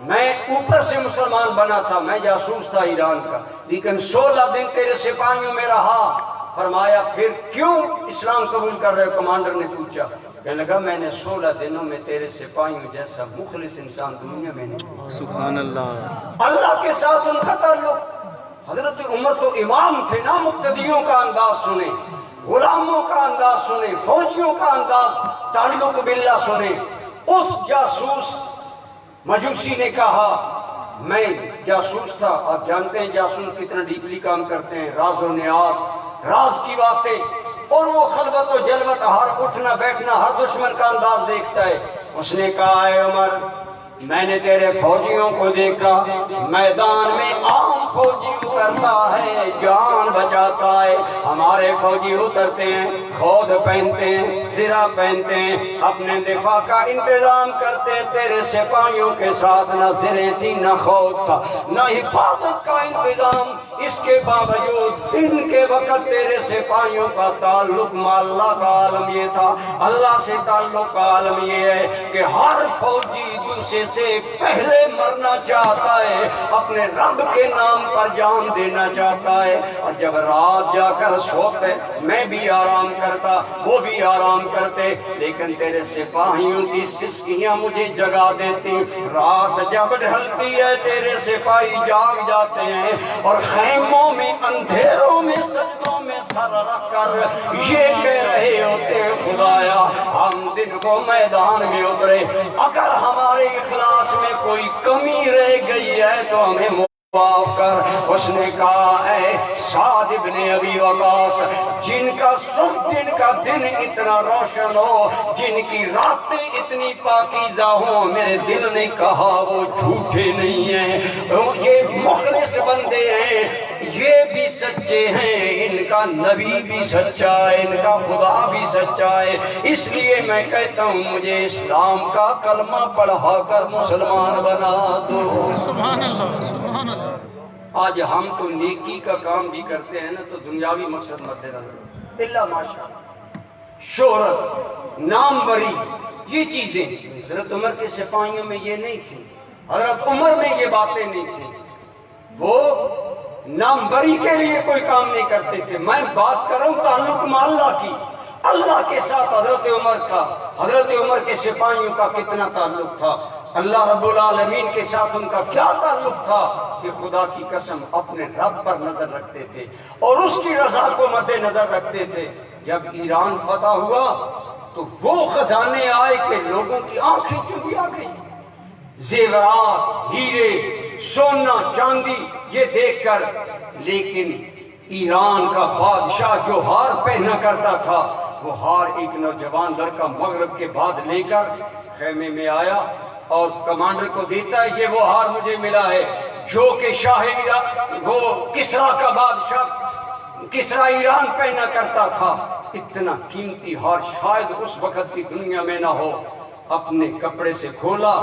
میں اوپر سے مسلمان بنا تھا، میں جاسوس تھا ایران کا، لیکن 16 دن تیرے سپاہیوں میں رہا۔ فرمایا پھر کیوں اسلام قبول کر رہے ہو؟ کمانڈر نے پوچھا، کہنے لگا میں نے 16 دنوں میں تیرے سپاہیوں جیسا مخلص انسان دنیا میں نہیں۔ سبحان اللہ۔ اللہ کے ساتھ ان کا تعلق۔ حضرت عمر تو امام تھے نا، مقتدیوں کا انداز سنیں، غلاموں کا انداز سنیں، فوجیوں کا انداز، تعلق باللہ سنیں۔ اس جاسوس مجوسی نے کہا میں جاسوس تھا، آپ جانتے ہیں جاسوس کتنا ڈیپلی کام کرتے ہیں، راز و نیاز، راز کی باتیں، اور وہ خلوت و جلوت، ہر اٹھنا بیٹھنا ہر دشمن کا انداز دیکھتا ہے۔ اس نے کہا اے عمر میں نے تیرے فوجیوں کو دیکھا، میدان میں عام فوجی اترتا ہے جان بچاتا ہے، ہمارے فوجی اترتے ہیں خود پہنتے ہیں زرہ پہنتے ہیں، اپنے دفاع کا انتظام کرتے ہیں۔ تیرے سپاہیوں کے ساتھ نہ زریں تھی نہ خود تھا نہ حفاظت کا انتظام، اس کے باوجود دن کے وقت تیرے سپاہیوں کا تعلق اللہ کا عالم یہ تھا، اللہ سے تعلق کا عالم یہ ہے کہ ہر فوجی دوسرے سے پہلے مرنا چاہتا ہے، اپنے رب کے نام پر جان دینا چاہتا ہے، اور جب رات جا کر سوتے میں بھی آرام کرتا وہ بھی آرام کرتے، لیکن تیرے سپاہیوں کی سسکیاں مجھے جگا دیتی۔ رات جب ڈھلتی ہے تیرے سپاہی جاگ جاتے ہیں اور خیموں میں اندھیروں میں سجدوں میں سر رکھ کر یہ کہہ رہے ہوتے ہیں خدایا ہم دن کو میدان میں اترے، اگر ہمارے اخلاص میں کوئی کمی رہ گئی ہے تو ہمیں معاف کر۔ اس نے کہا اے سعد ابن ابی وقاص جن کا صبح جن کا دن اتنا روشن ہو، جن کی راتیں اتنی پاکیزہ ہوں، میرے دل نے کہا وہ جھوٹے نہیں ہیں، یہ مخلص بندے ہیں، یہ بھی سچے ہیں، ان کا نبی بھی سچا ہے، ان کا خدا بھی سچا ہے، اس لیے میں کہتا ہوں مجھے اسلام کا کلمہ پڑھا کر مسلمان بنا دو۔ سبحان اللہ، سبحان اللہ۔ آج ہم تو نیکی کا کام بھی کرتے ہیں نا تو دنیاوی مقصد مد نظر، اللہ ماشاء شہرت، ناموری، یہ چیزیں حضرت عمر کے سپاہیوں میں یہ نہیں تھی، حضرت عمر میں یہ باتیں نہیں تھیں، وہ ناموری کے لیے کوئی کام نہیں کرتے تھے۔ میں بات کر رہا ہوں تعلق میں اللہ کی، اللہ کے ساتھ حضرت عمر کا، حضرت عمر کے سپاہیوں کا کتنا تعلق تھا، اللہ رب العالمین کے ساتھ ان کا کیا تعلق تھا کہ خدا کی قسم اپنے رب پر نظر رکھتے تھے اور اس کی رضا کو مد نظر رکھتے تھے۔ جب ایران فتح ہوا تو وہ خزانے آئے کہ لوگوں کی آنکھیں چوندی آ گئی، زیورات، ہیرے، سونا، چاندی یہ دیکھ کر، لیکن ایران کا بادشاہ جو ہار پہنا کرتا تھا وہ ہار ایک نوجوان لڑکا مغرب کے بعد لے کر خیمے میں آیا اور کمانڈر کو دیتا ہے، یہ وہ ہار مجھے ملا ہے جو کہ شاہ ایران، وہ کسرا کا بادشاہ کسرا ایران پہنا کرتا تھا۔ اتنا قیمتی ہار شاید اس وقت کی دنیا میں نہ ہو۔ اپنے کپڑے سے کھولا،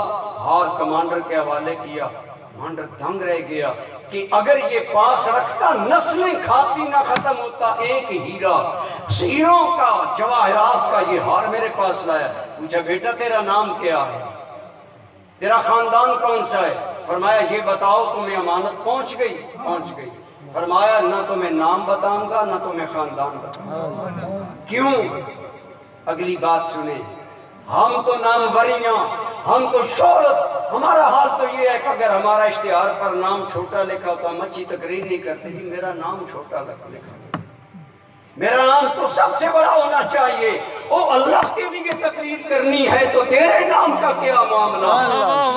ہار کمانڈر کے حوالے کیا، کمانڈر دنگ رہ گیا کہ اگر یہ پاس رکھتا نسلیں کھاتی نہ ختم ہوتا، ایک ہیرا، ہیروں کا، جواہرات کا یہ ہار میرے پاس لایا۔ پوچھا بیٹا تیرا نام کیا ہے، تیرا خاندان کون سا ہے؟ فرمایا یہ بتاؤ تمہیں امانت پہنچ گئی؟ پہنچ گئی۔ فرمایا نہ تمہیں نام بتاؤں گا نہ تمہیں خاندان بتاؤں گا۔ کیوں؟ اگلی بات سنیں، ہم تو ناموریاں، ہم تو شہرت، ہمارا حال تو یہ ہے کہ اگر ہمارا اشتہار پر نام چھوٹا لکھا تو ہم اچھی تقریر نہیں کرتے، جی میرا نام چھوٹا لکھا، میرا نام تو سب سے بڑا ہونا چاہیے۔ او اللہ کے لیے تقریر کرنی ہے تو تیرے نام کا کیا معاملہ؟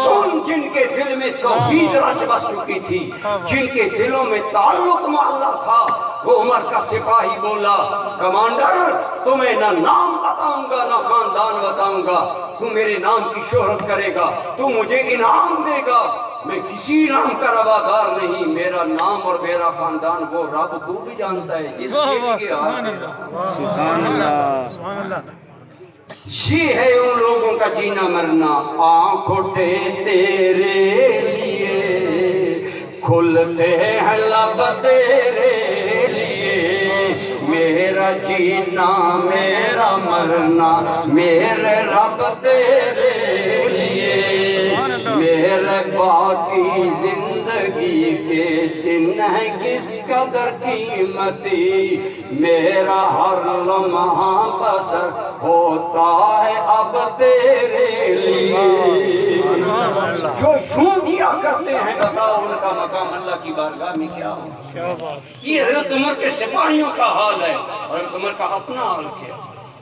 سن، جن کے دل میں توحید رچ بس چکی تھی، جن کے دلوں میں تعلق مع اللہ تھا، وہ عمر کا سپاہی بولا کمانڈر تمہیں نہ نام بتاؤں گا نہ خاندان بتاؤں گا، تو میرے نام کی شہرت کرے گا، تو مجھے انعام دے گا، میں کسی نام کا روادار نہیں، میرا نام اور میرا خاندان وہ رب خوب جانتا ہے جس کے لیے سبحان اللہ، سبحان اللہ۔ یہ ہے ان لوگوں کا جینا مرنا، آنکھ اٹھے تیرے لیے کھلتے ہیں لب تیرے لیے، میرا جینا میرا مرنا میرے رب تیرے لیے، میرے باقی زندگی کے دن ہے کس قدر قیمتی، میرا ہر لمحہ بسر ہوتا ہے اب تیرے لیے۔ جو یوں کیا کرتے ہیں بتاؤ ان کا مقام اللہ کی بارگاہ میں کیا ہو؟ یہ حضرت عمر کے سپاہیوں کا حال ہے، حضرت عمر کا اپنا حال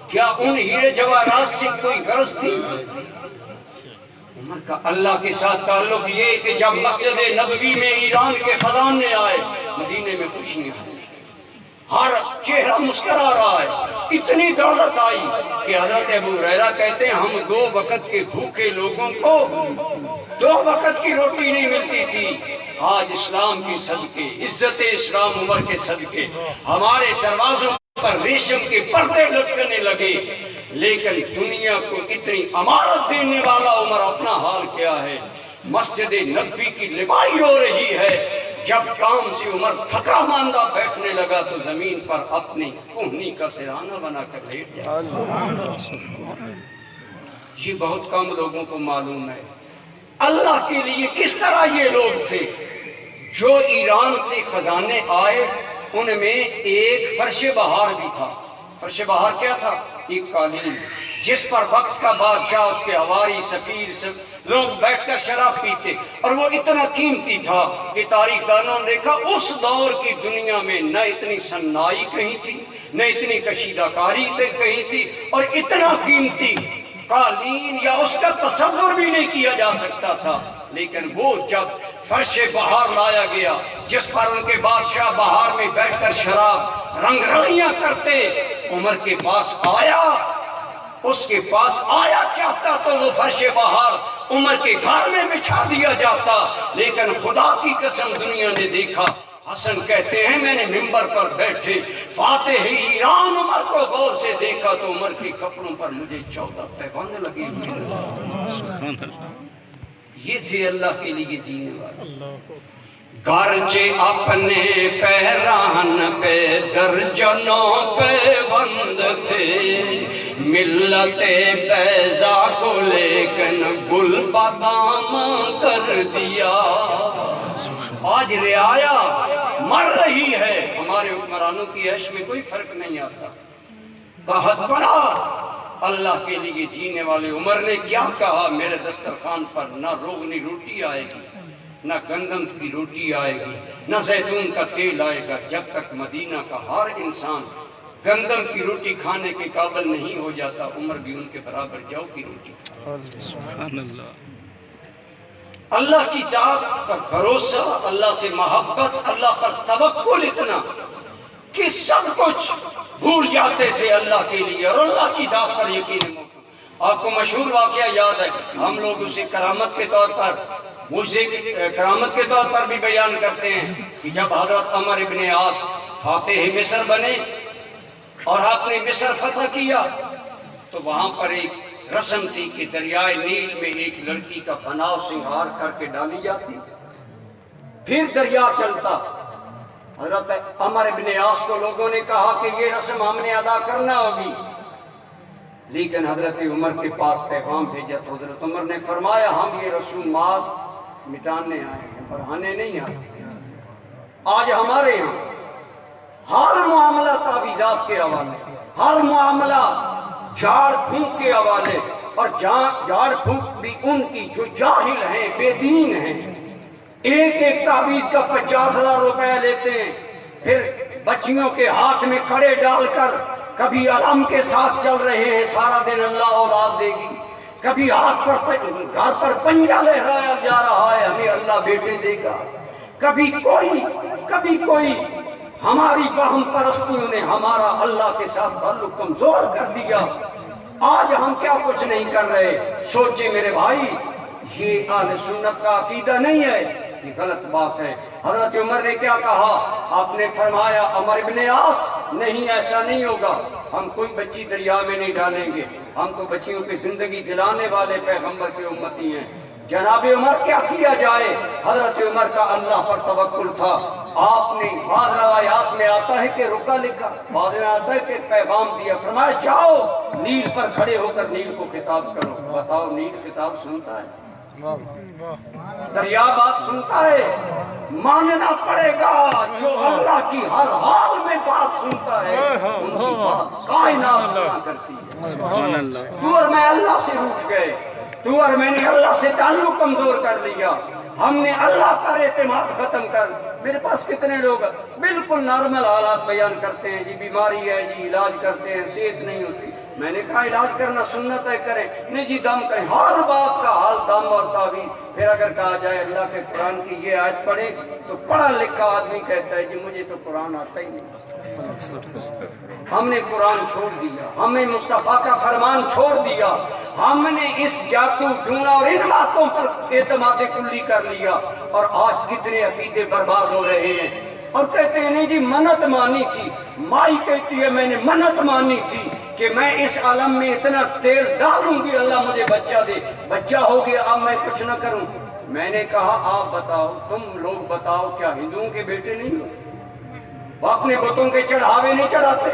کیا ان ہیرے جواہرات سے کوئی غرض تھی؟ عمر کا اللہ کے ساتھ تعلق یہ کہ جب مسجد نبوی میں ایران کے خزانے آئے، مدینے میں خوشیاں آئی، ہر چہرہ مسکرا رہا ہے، اتنی دولت آئی کہ حضرت ابو ہریرہ کہتے ہیں ہم 2 وقت کے بھوکے لوگوں کو 2 وقت کی روٹی نہیں ملتی تھی، آج اسلام کی صدقے، عزت اسلام عمر کے صدقے ہمارے دروازوں پر ریشم کے پردے لٹکنے لگے۔ لیکن دنیا کو اتنی امانت دینے والا عمر اپنا حال کیا ہے؟ مسجد نبوی کی لبائی رو رہی ہے، جب کام سے عمر تھکا ماندہ بیٹھنے لگا تو زمین پر اپنی کوہنی کا سرانہ بنا کر لیٹ گیا۔ یہ بہت کم لوگوں کو معلوم ہے اللہ کے لیے کس طرح یہ لوگ تھے۔ جو ایران سے خزانے آئے ان میں ایک فرش بہار بھی تھا۔ فرش بہار کیا تھا؟ ایک قالین جس پر وقت کا بادشاہ، اس کے حواری، سفیر سب لوگ بیٹھ کر شراب پیتے، اور وہ اتنا قیمتی تھا کہ تاریخ دانوں نے دیکھا اس دور کی دنیا میں نہ اتنی صنائی کہیں تھی، نہ اتنی کشیدہ کاری کہیں تھی، اور اتنا قیمتی قالین یا اس کا تصور بھی نہیں کیا جا سکتا تھا۔ لیکن وہ جب فرش بہار لایا گیا جس پر ان کے بادشاہ بہار میں بیٹھ کر شراب رنگ رلیاں کرتے، عمر کے پاس آیا، اس کے پاس آیا چاہتا تو وہ فرش بہار عمر کے گھر میں بچھا دیا جاتا، لیکن خدا کی قسم دنیا نے دیکھا حسن کہتے ہیں میں نے منبر پر بیٹھے فاتح ایران عمر کو غور سے دیکھا تو عمر کے کپڑوں پر مجھے 14 پیبند لگے ہوئے. یہ تھے اللہ کے لیے جینے والے. گرچہ اپنے پیران پہ درجنوں پہ بند تھے ملت بیضا کو لیکن گل بادام کر دیا. آج رعایا مر رہی ہے، ہمارے حکمرانوں کی عیش میں کوئی فرق نہیں آتا. قحط پڑا، اللہ کے لیے جینے والے عمر نے کیا کہا، میرے دسترخوان پر نہ روغنی روٹی آئے گی، نہ گندم کی روٹی آئے گی، نہ زیتون کا تیل آئے گا جب تک مدینہ کا ہر انسان گندم کی روٹی کھانے کے قابل نہیں ہو جاتا. عمر بھی ان کے برابر جو کی روٹی سبحان اللہ. اللہ کی ذات پر بھروسہ، اللہ سے محبت، اللہ پر توکل اتنا کہ سب کچھ بھول جاتے تھے اللہ کے لیے اور اللہ کی ذات پر یقین موقع. آپ کو مشہور واقعہ یاد ہے، ہم لوگ اسے کرامت کے طور پر کرامت کے طور پر بھی بیان کرتے ہیں کہ جب حضرت عمر ابن عاص فاتح مصر بنے اور آپ نے مصر فتح کیا تو وہاں پر ایک رسم تھی کہ دریائے نیل میں ایک لڑکی کا بناؤ سنگھار کر کے ڈالی جاتی، پھر دریا چلتا. حضرت عمر ابن عاص کو لوگوں نے کہا کہ یہ رسم ہم نے ادا کرنا ہوگی، لیکن حضرت عمر کے پاس پیغام بھیجا تو حضرت عمر نے فرمایا ہم یہ رسومات مٹانے آئے ہیں، بڑھانے نہیں آئے. آج ہمارے یہاں ہر معاملہ تعویذات کے حوالے، ہر معاملہ جھاڑ پھونک کے حوالے، اور جھاڑ پھونک بھی ان کی جو جاہل ہیں، بے دین ہیں. ایک ایک تعویذ کا 50,000 روپے لیتے ہیں، پھر بچیوں کے ہاتھ میں کڑے ڈال کر کبھی علم کے ساتھ چل رہے ہیں سارا دن اللہ اولاد دے گی، کبھی ہاتھ پر گھر پر پنجا لہرایا جا رہا ہے ہمیں اللہ بیٹے دے گا. کبھی کوئی ہماری وہم پرستیوں نے ہمارا اللہ کے ساتھ تعلق کمزور کر دیا. آج ہم کیا کچھ نہیں کر رہے. سوچے میرے بھائی، یہ اہل سنت کا عقیدہ نہیں ہے، یہ غلط بات ہے. حضرت عمر نے کیا کہا، آپ نے فرمایا عمر ابن عاص نہیں، ایسا نہیں ہوگا، ہم کوئی بچی دریا میں نہیں ڈالیں گے، ہم تو بچیوں کی زندگی دلانے والے پیغمبر کے امتی ہیں. جناب عمر کیا کیا جائے. حضرت عمر کا اللہ پر توکل تھا. آپ نے بعض روایات میں آتا ہے کہ رکا لکھا، بعض میں آتا ہے کہ پیغام دیا، فرمایا جاؤ نیل پر کھڑے ہو کر نیل کو خطاب کرو. بتاؤ نیل خطاب سنتا ہے؟ دریا بات سنتا ہے؟ ماننا پڑے گا جو اللہ کی ہر حال میں بات سنتا ہے ان کی بات کائنات سنا کرتی ہے. سبحان اللہ. تو اور میں اللہ سے روٹھ گئے، تو اور میں نے اللہ سے تعلق کمزور کر لیا، ہم نے اللہ پر اعتماد ختم کر. میرے پاس کتنے لوگ بالکل نارمل حالات بیان کرتے ہیں، جی بیماری ہے، جی علاج کرتے ہیں، صحت نہیں ہوتی. میں نے کہا علاج کرنا سنت ہے، کریں. نہیں جی دم کریں. ہر بات کا حال دم اور تعویذ. پھر اگر کہا جائے اللہ کے قرآن کی یہ آیت پڑھیں تو پڑھا لکھا آدمی کہتا ہے جی مجھے تو قرآن آتا ہی نہیں. ہم نے قرآن چھوڑ دیا، ہم نے مصطفیٰ کا فرمان چھوڑ دیا، ہم نے اس جاتو ڈھونڈا اور ان باتوں پر اعتماد کلی کر لیا. اور آج کتنے عقیدے برباد ہو رہے ہیں. اور کہتے ہیں نہیں جی منت مانی تھی. مائی کہتی ہے میں نے منت مانی تھی کہ میں اس عالم میں اتنا تیل ڈالوں گی اللہ مجھے بچہ دے. بچہ ہو گیا، اب میں کچھ نہ کروں. میں نے کہا آپ بتاؤ، تم لوگ بتاؤ، کیا ہندوؤں کے بیٹے نہیں ہو؟ وہ اپنے بتوں کے چڑھاوے نہیں چڑھاتے؟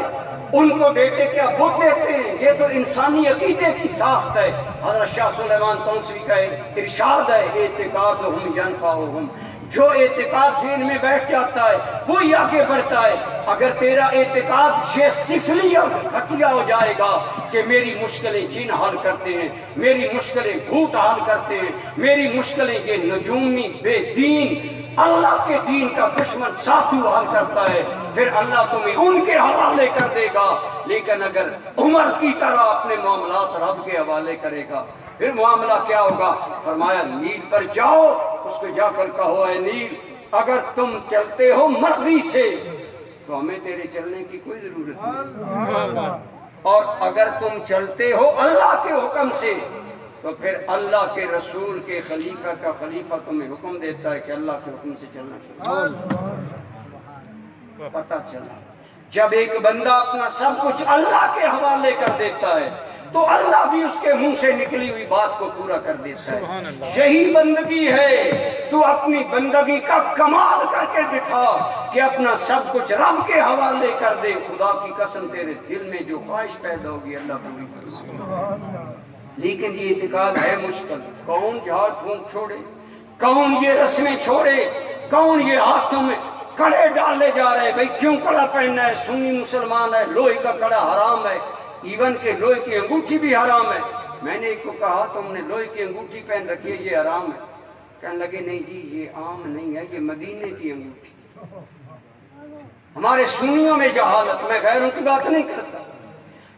ان کو بیٹے کیا بت دیتے ہیں؟ یہ تو انسانی عقیدے کی ساخت ہے. حضرت شاہ سلیمان تونسوی کا ارشاد ہے اعتقادہم ینفعہم. جو اعتقاد ذہن میں بیٹھ جاتا ہے وہی آگے بڑھتا ہے. اگر تیرا اعتقاد یہ سفلی اور گھٹیا ہو جائے گا کہ میری مشکلیں جن حل کرتے ہیں، میری مشکلیں بھوت حل کرتے ہیں، میری مشکلیں یہ نجومی بے دین اللہ کے دین کا دشمن ساتھو حل کرتا ہے، پھر اللہ تمہیں ان کے حوالے کر دے گا. لیکن اگر عمر کی طرح اپنے معاملات رب کے حوالے کرے گا پھر معاملہ کیا ہوگا؟ فرمایا نیل پر جاؤ، اس کو جا کر کہو اے نیل اگر تم چلتے ہو مرضی سے تو ہمیں تیرے چلنے کی کوئی ضرورت نہیں، اور اگر تم چلتے ہو اللہ کے حکم سے تو پھر اللہ کے رسول کے خلیفہ کا خلیفہ تمہیں حکم دیتا ہے کہ اللہ کے حکم سے چلنا چاہیے. پتہ چلا جب ایک بندہ اپنا سب کچھ اللہ کے حوالے کر دیتا ہے تو اللہ بھی اس کے منہ سے نکلی ہوئی بات کو پورا کر دیتا ہے. یہی بندگی ہے. تو اپنی بندگی کا کمال کر کے دکھا کہ اپنا سب کچھ رب کے حوالے کر دے. خدا کی قسم تیرے دل میں جو خواہش پیدا ہوگی اللہ پوری فرمائے. لیکن یہ اعتقاد ہے مشکل. کون جھاڑ پھونک چھوڑے, کون یہ رسمیں چھوڑے, کون یہ ہاتھوں میں کڑے ڈالے جا رہے. بھئی کیوں کڑا پہننا ہے؟ سنی مسلمان ہے, لوہے کا کڑا حرام ہے, ایون کہ لوہے کی انگوٹھی بھی حرام ہے. میں نے ایک کو کہا تم نے لوہے کی انگوٹھی پہن رکھی ہے, یہ حرام ہے. کہنے لگے نہیں جی یہ عام نہیں ہے, یہ مدینے کی انگوٹھی. ہمارے سنیوں میں جہالت. میں غیروں کی بات نہیں کرتا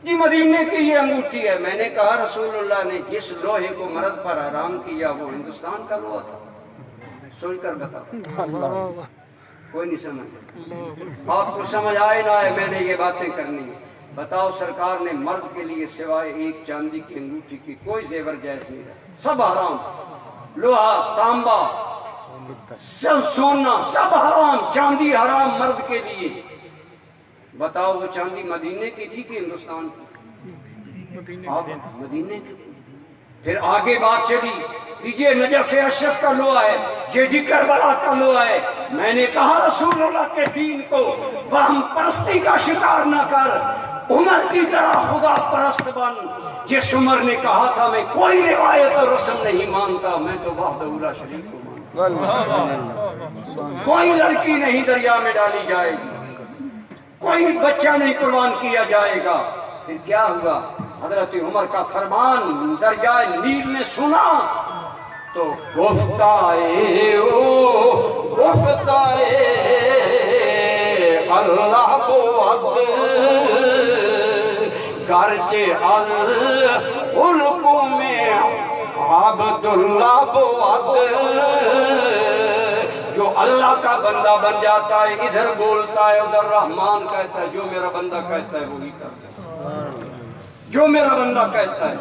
جی, مدینے کی یہ انگوٹھی ہے. میں نے کہا رسول اللہ نے جس لوہے کو مرد پر حرام کیا وہ ہندوستان کا لوہا تھا. سوچ کر بتا. کوئی نہیں سمجھ. آپ کو سمجھ آئے نہ آئے میں نے یہ باتیں کرنی ہیں. بتاؤ سرکار نے مرد کے لیے سوائے ایک چاندی کی انگوٹھی کی کوئی زیور جائز نہیں ہے. سب حرام. لوہا, تانبا, سب سونا سب حرام. چاندی حرام مرد کے لیے. بتاؤ وہ چاندی مدینے کی تھی کہ ہندوستان کی؟ مدینے کی. پھر آگے بات چلی یہ نجف اشرف کا لوہا ہے, یہ جی کربلا کا لوہا ہے. میں نے کہا رسول اللہ کے دین کو وہم پرستی کا شکار نہ کر, عمر کی طرح خدا پرست بن. جس عمر نے کہا تھا میں کوئی روایت اور رسم نہیں مانتا, میں تو وحدہ لا شریک کو مانتا. کوئی لڑکی نہیں دریا میں ڈالی جائے گی, کوئی بچہ نہیں قربان کیا جائے گا. پھر کیا ہوا؟ حضرت عمر کا فرمان دریائے نیل نے سنا تو گفتائے اللہ بود گرچہ الحکم میں عبداللہ بود. جو اللہ کا بندہ بن جاتا ہے ادھر بولتا ہے ادھر رحمان کہتا ہے. جو میرا بندہ کہتا ہے وہی کرتا ہے, جو میرا بندہ کہتا ہے.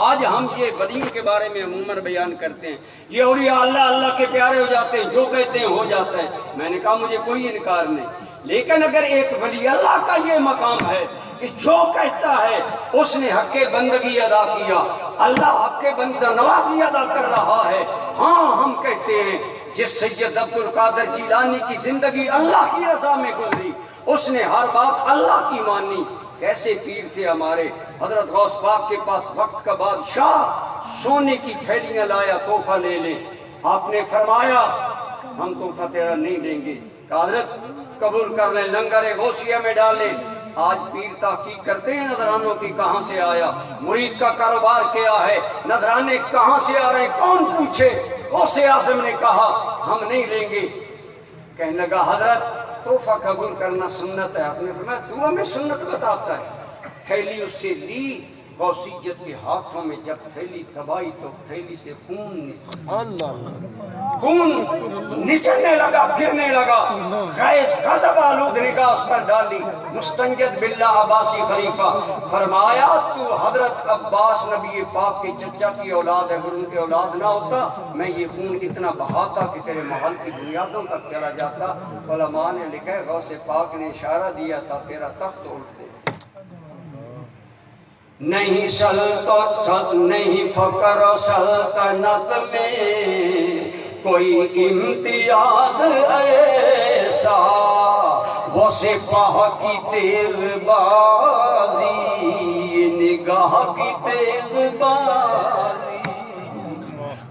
آج ہم یہ ولیوں کے بارے میں عموماً بیان کرتے ہیں, یہ اولیاء اللہ اللہ کے پیارے ہو جاتے ہیں, جو کہتے ہیں ہو جاتا ہے. میں نے کہا مجھے کوئی انکار نہیں, لیکن اگر ایک ولی اللہ کا یہ مقام ہے کہ جو کہتا ہے اس نے حق بندگی ادا کیا, اللہ حق بندہ نوازی ادا کر رہا ہے. ہاں ہم کہتے ہیں جس سید عبد القادر جیلانی کی زندگی اللہ کی رضا میں گزری, اس نے ہر بات اللہ کی مانی. کیسے پیر تھے ہمارے. حضرت غوث پاک کے پاس وقت کا بادشاہ سونے کی تھیلیاں لایا, تحفہ لے لیں. آپ نے فرمایا ہم تحفہ تیرا نہیں دیں گے. حضرت قبول کر لیں, لنگر غوثیہ میں ڈالیں. آج پیر تحقیق کرتے ہیں نذرانوں کی کہاں سے آیا, مرید کا کاروبار کیا ہے, نذرانے کہاں سے آ رہے ہیں کون پوچھے. غوث اعظم نے کہا ہم نہیں لیں گے. کہنے لگا حضرت تحفہ قبول کرنا سنت ہے. آپ نے فرمایا تو ہمیں سنت بتاتا ہے. تھیلی اس سے لی, غوثیت کے ہاتھوں میں جب تھیلی دبائی تو تھیلی سے خون نچلنے لگا, گرنے لگا. غیظ غضب آلود نگاہ اس پر ڈالی. مستنجد باللہ عباسی خلیفہ فرمایا تو حضرت عباس نبی پاک کے چچا کی اولاد ہے, اگر ان کے اولاد نہ ہوتا میں یہ خون اتنا بہاتا کہ تیرے محل کی بنیادوں تک چلا جاتا. علماء نے لکھا ہے غوث پاک نے اشارہ دیا تھا تیرا تخت اٹھ دے. نہیں سلطنت نہیں فقر سلطنت میں کوئی امتیاز ایسا, وہ سپاہ کی تیز بازی نگاہ کی تیز بازی.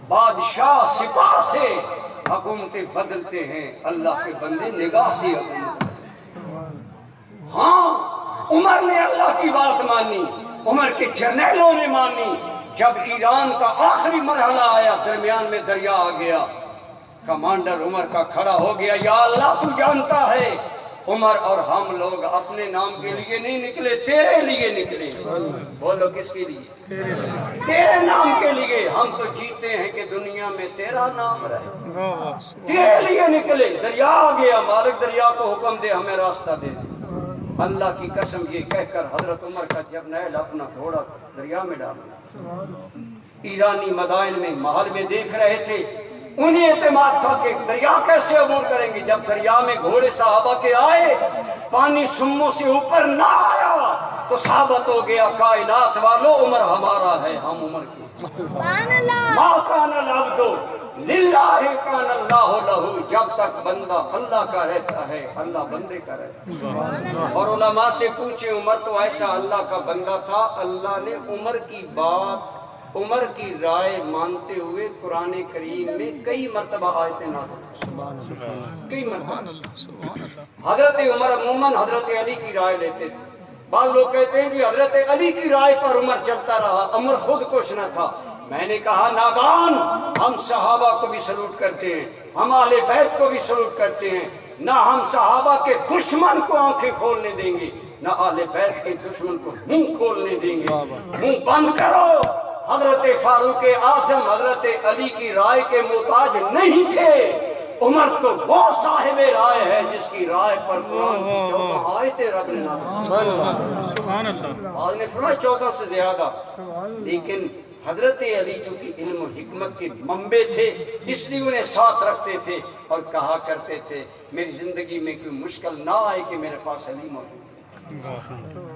بادشاہ سپاہ سے حکومتیں بدلتے ہیں, اللہ کے بندے نگاہ سے حکومت. ہاں عمر نے اللہ کی بات مانی, عمر کے جرنیلوں نے مانی. جب ایران کا آخری مرحلہ آیا درمیان میں دریا آ گیا, کمانڈر عمر کا کھڑا ہو گیا, یا اللہ تو جانتا ہے عمر اور ہم لوگ اپنے نام کے لیے نہیں نکلے, تیرے لیے نکلے. بولو کس کے لیے؟ تیرے نام کے لیے. ہم تو جیتے ہیں کہ دنیا میں تیرا نام رہے, تیرے لیے نکلے. دریا آ گیا, مالک دریا کو حکم دے ہمیں راستہ دے. اللہ کی قسم یہ کہہ کر حضرت عمر کا جرنیل اپنا گھوڑا دریا میں ڈالا. ایرانی مدائن میں محل میں دیکھ رہے تھے انہیں اعتماد تھا کہ دریا کیسے عبور کریں گے. جب دریا میں گھوڑے صحابہ کے آئے, پانی سموں سے اوپر نہ آیا تو ثابت ہو گیا کائنات والو عمر ہمارا ہے, ہم عمر کی. ما کان العبد للہ کان اللہ لہو. جب تک بندہ اللہ کا رہتا ہے اللہ بندے کا رہتا ہے. اور علماء سے پوچھیں, عمر تو ایسا اللہ کا بندہ تھا, اللہ نے عمر کی بات, عمر کی رائے مانتے ہوئے قرآن کریم میں کئی مرتبہ آیتیں نازل, کئی مرتبہ. حضرت عمر عموماً حضرت علی کی رائے لیتے تھے. بعض لوگ کہتے ہیں کہ حضرت علی کی رائے پر عمر چلتا رہا, عمر خود کچھ نہ تھا. میں نے کہا نادان, ہم صحابہ کو بھی سلوٹ کرتے ہیں, ہم اہل بیت کو بھی سلوٹ کرتے ہیں. نہ ہم صحابہ کے دشمن کو آنکھیں کھولنے دیں گے, نہ اہل بیت کے دشمن کو منہ کھولنے دیں گے. منہ بند کرو. حضرت فاروق اعظم حضرت علی کی رائے کے محتاج نہیں تھے. عمر تو وہ صاحب رائے ہے جس کی رائے پر قرآن کی 14 آیتیں رب نے نازل. سبحان اللہ. آج نے فرمایا 14 سے زیادہ. لیکن حضرت علی چونکہ علم و حکمت کے منبع تھے اس لیے انہیں ساتھ رکھتے تھے اور کہا کرتے تھے میری زندگی میں کوئی مشکل نہ آئے کہ میرے پاس علی موجود ہے.